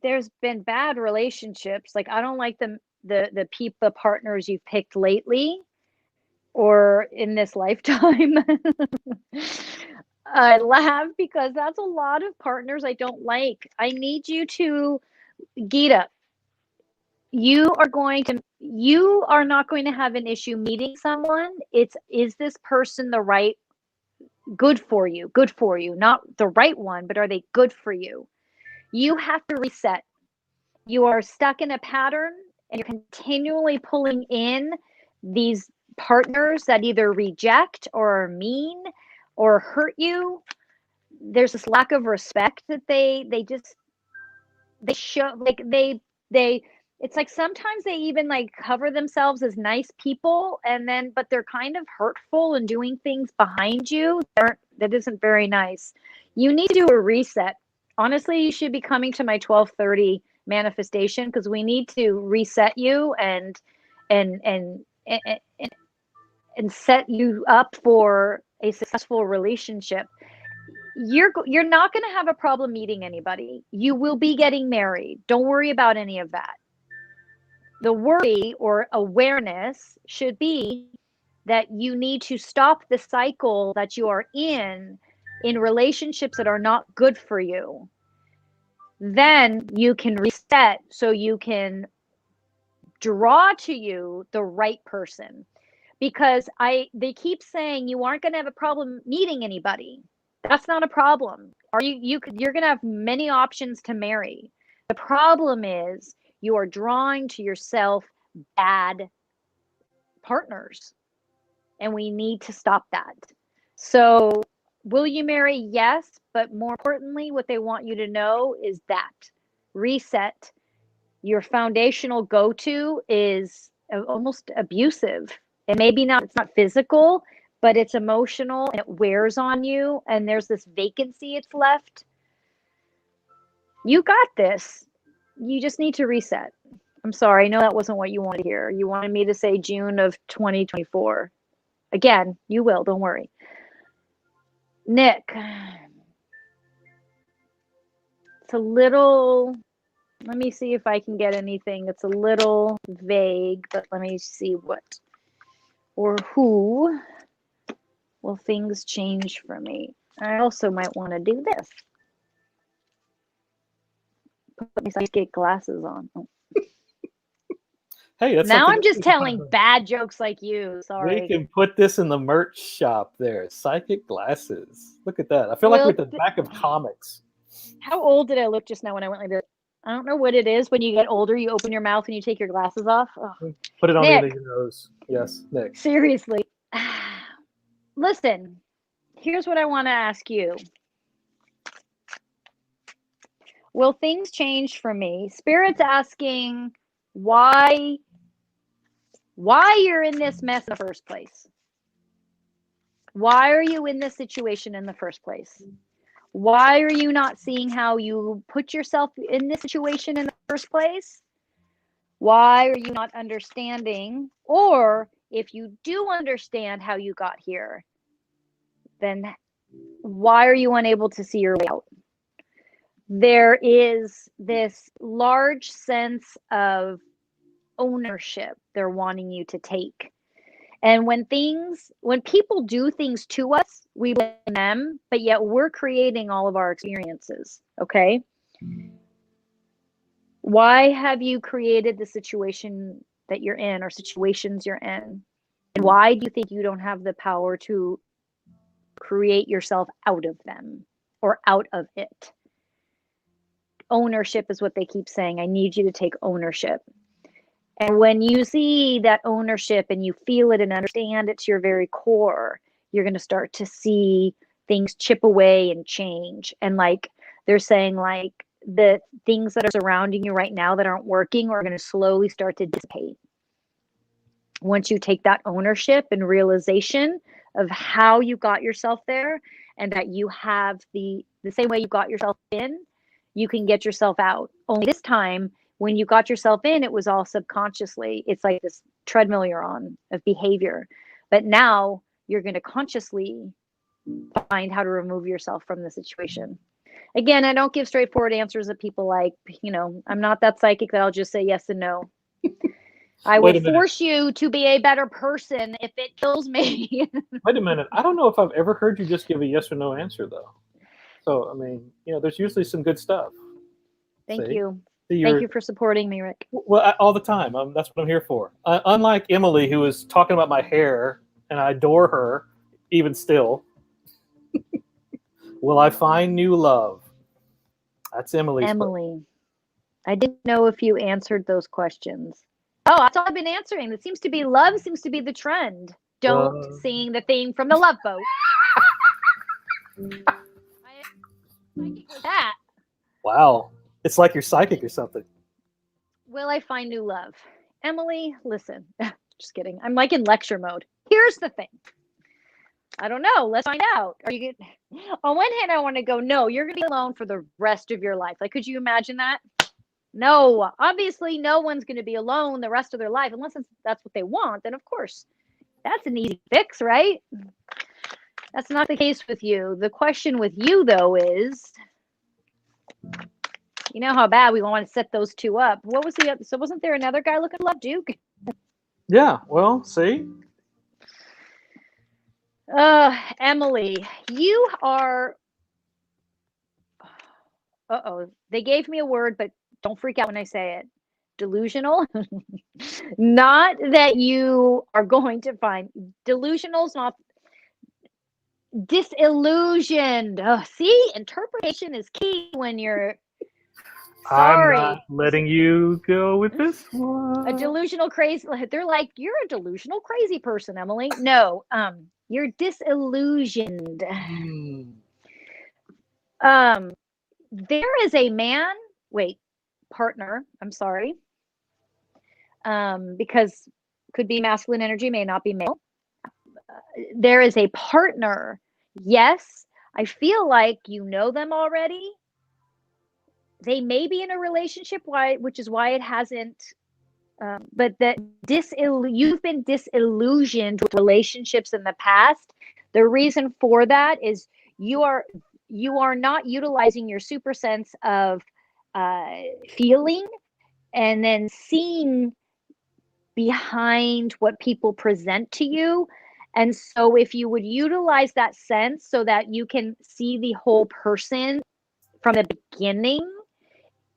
There's been bad relationships. Like, I don't like the partners you've picked lately or in this lifetime. I laugh because that's a lot of partners I don't like. I need you to, Gita, you are not going to have an issue meeting someone. Is this person the right, good for you, not the right one, but are they good for you? You have to reset. You are stuck in a pattern and you're continually pulling in these partners that either reject or are mean or hurt you. There's this lack of respect that they show. Like they it's like sometimes they even like cover themselves as nice people, and then but they're kind of hurtful and doing things behind you that isn't very nice. You need to do a reset. Honestly, you should be coming to my 12:30 manifestation, because we need to reset you and set you up for a successful relationship. You're not going to have a problem meeting anybody. You will be getting married. Don't worry about any of that. The worry or awareness should be that you need to stop the cycle that you are in relationships that are not good for you. Then you can reset so you can draw to you the right person. Because they keep saying you aren't going to have a problem meeting anybody. That's not a problem. You're going to have many options to marry. The problem is you are drawing to yourself bad partners, and we need to stop that. So, will you marry? Yes, but more importantly, what they want you to know is that reset. Your foundational go-to is almost abusive. And maybe it's not physical, but it's emotional and it wears on you. And there's this vacancy it's left. You got this. You just need to reset. I'm sorry. I know that wasn't what you wanted to hear. You wanted me to say June of 2024. Again, you will. Don't worry. Nick. It's a little... Let me see if I can get anything that's a little vague, but let me see what or who will things change for me. I also might want to do this. Put my psychic glasses on. Oh. Hey, that's now something I'm just telling bad jokes like you. Sorry. We can put this in the merch shop there. Psychic glasses. Look at that. I feel like we're at the back of comics. How old did I look just now when I went like this? I don't know what it is. When you get older, you open your mouth and you take your glasses off. Oh. Put it on Nick, the end of your nose. Yes, Nick. Seriously. Listen, here's what I want to ask you. Will things change for me? Spirit's asking why you're in this mess in the first place. Why are you in this situation in the first place? Why are you not seeing how you put yourself in this situation in the first place? Why are you not understanding? Or if you do understand how you got here, then why are you unable to see your way out? There is this large sense of ownership they're wanting you to take. And when people do things to us, we blame them, but yet we're creating all of our experiences. Okay. Why have you created the situation that you're in, or situations you're in? And why do you think you don't have the power to create yourself out of them or out of it? Ownership is what they keep saying. I need you to take ownership. And when you see that ownership and you feel it and understand it to your very core, you're going to start to see things chip away and change. And like they're saying, like the things that are surrounding you right now that aren't working are going to slowly start to dissipate. Once you take that ownership and realization of how you got yourself there, and that you have the same way you got yourself in, you can get yourself out. Only this time, when you got yourself in, it was all subconsciously. It's like this treadmill you're on of behavior. But now you're going to consciously find how to remove yourself from the situation. Again, I don't give straightforward answers that people like. I'm not that psychic that I'll just say yes and no. I will force you to be a better person if it kills me. Wait a minute. I don't know if I've ever heard you just give a yes or no answer, though. So, I mean, there's usually some good stuff. Thank you. Thank you for supporting me, Rick. Well, all the time. That's what I'm here for. Unlike Emily, who was talking about my hair, and I adore her, even still. Will I find new love? That's Emily's. Emily, I didn't know if you answered those questions. Oh, that's all I've been answering. It seems to be love seems to be the trend. Don't sing the thing from the Love Boat. Psychic with that. Wow. It's like you're psychic or something. Will I find new love? Emily, listen. Just kidding. I'm like in lecture mode. Here's the thing. I don't know. Let's find out. On one hand, I want to go, no, you're going to be alone for the rest of your life. Like, could you imagine that? No, obviously no one's going to be alone the rest of their life unless that's what they want. Then of course, that's an easy fix, right? That's not the case with you. The question with you though is, you know how bad we want to set those two up. What was the other? So wasn't there another guy looking love Duke? Yeah, well, see? Emily, you are, they gave me a word, but don't freak out when I say it. Delusional. Not that you are going to find delusional is not disillusioned. See, interpretation is key when you're sorry. I'm not letting you go with this one. A delusional crazy. They're like, you're a delusional crazy person, Emily. No, you're disillusioned. There is a man. Wait. Partner, I'm sorry, because could be masculine energy, may not be male. There is a partner. Yes, I feel like you know them already. They may be in a relationship, which is why it hasn't. But that you've been disillusioned with relationships in the past. The reason for that is you are not utilizing your super sense of feeling and then seeing behind what people present to you. And so if you would utilize that sense so that you can see the whole person from the beginning,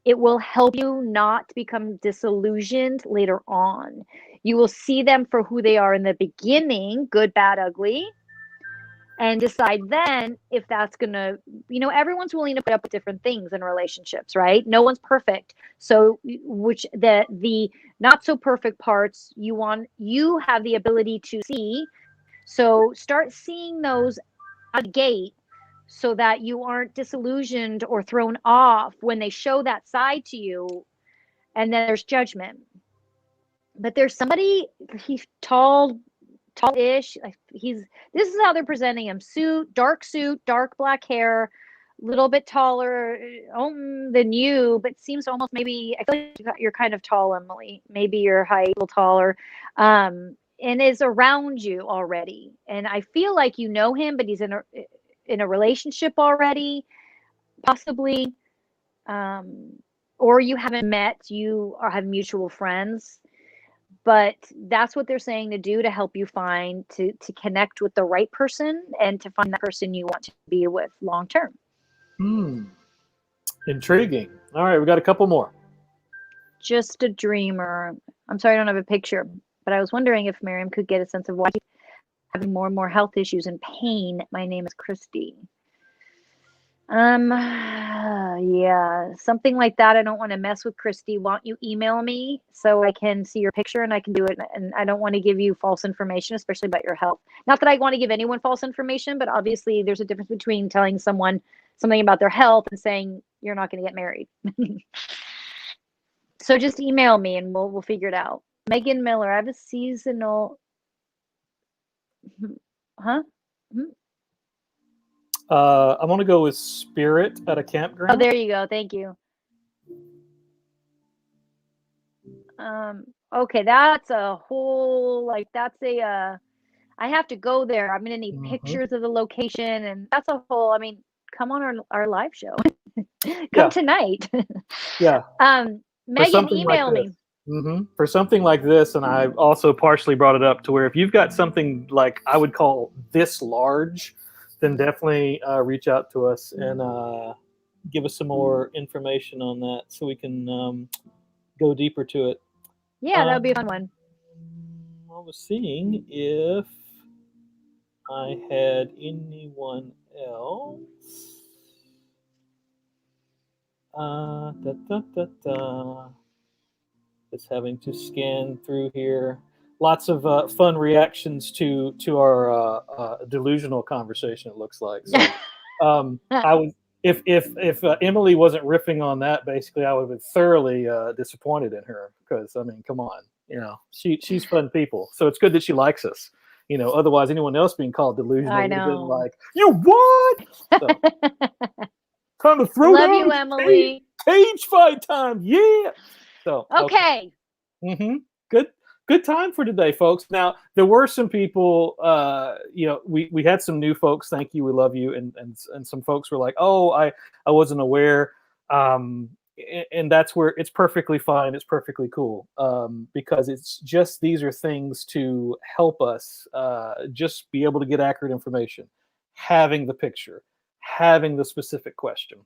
it will help you not become disillusioned later on. You will see them for who they are in the beginning, good, bad, ugly, and decide then if that's going to, everyone's willing to put up with different things in relationships, right? No one's perfect. So which the not so perfect parts you have the ability to see. So start seeing those at the gate so that you aren't disillusioned or thrown off when they show that side to you. And then there's judgment. But there's somebody, he's tall-ish. This is how they're presenting him. Dark suit, dark black hair, little bit taller than you, but seems almost maybe, I feel like you're kind of tall, Emily. Maybe your height a little taller, and is around you already. And I feel like you know him, but he's in a relationship already, possibly, or you haven't met. You have mutual friends. But that's what they're saying to do to help you find, to connect with the right person and to find that person you want to be with long term. Intriguing. All right, we got a couple more. Just a dreamer. I'm sorry I don't have a picture, but I was wondering if Maryam could get a sense of why she's having more and more health issues and pain. My name is Christy. Yeah, something like that. I don't want to mess with Christy. Why don't you email me so I can see your picture and I can do it? And I don't want to give you false information, especially about your health. Not that I want to give anyone false information, but obviously there's a difference between telling someone something about their health and saying you're not going to get married. So just email me and we'll figure it out. Megan Miller, I have a seasonal. Huh? I want to go with spirit at a campground. Oh, there you go. Thank you. Okay, that's a whole, like, that's a, I have to go there. I'm going to need pictures of the location, and that's a whole, I mean, come on our live show. Come tonight. Yeah. Megan, email me. For something like this, and I also partially brought it up to where if you've got something like I would call this large, then definitely reach out to us and give us some more information on that so we can go deeper to it. Yeah, that would be a fun one. I was seeing if I had anyone else. Just having to scan through here. Lots of fun reactions to our delusional conversation. It looks like. So, I would, if Emily wasn't riffing on that, basically, I would have been thoroughly disappointed in her because I mean, come on, she's fun people. So it's good that she likes us. Otherwise, anyone else being called delusional would have been like, you what? So, time to throw Love down. you, Emily. Cage fight time, yeah. So okay. Good time for today, folks. Now there were some people, we had some new folks. Thank you, we love you, and some folks were like, oh, I wasn't aware, and that's where it's perfectly fine. It's perfectly cool, because it's just these are things to help us just be able to get accurate information, having the picture, having the specific question,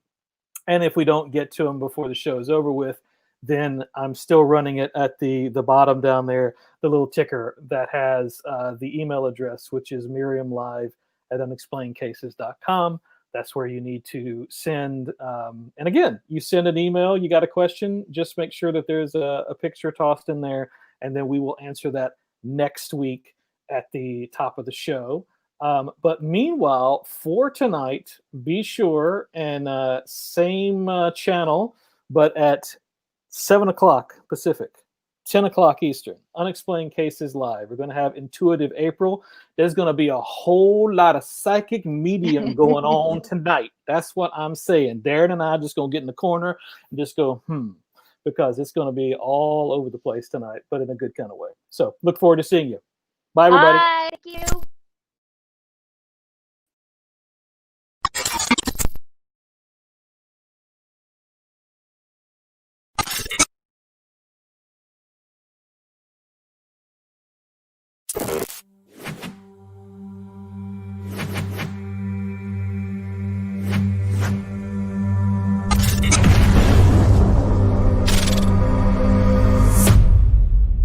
and if we don't get to them before the show is over with, then I'm still running it at the bottom down there, the little ticker that has the email address, which is maryamlive@unexplainedcases.com. That's where you need to send. And again, you send an email, you got a question, just make sure that there's a picture tossed in there, and then we will answer that next week at the top of the show. But meanwhile, for tonight, be sure and same channel, but at 7 o'clock Pacific, 10 o'clock Eastern, Unexplained Cases Live. We're going to have Intuitive April. There's going to be a whole lot of psychic medium going on tonight. That's what I'm saying. Darren and I are just going to get in the corner and just go, because it's going to be all over the place tonight, but in a good kind of way. So look forward to seeing you. Bye, everybody. Bye. Thank you.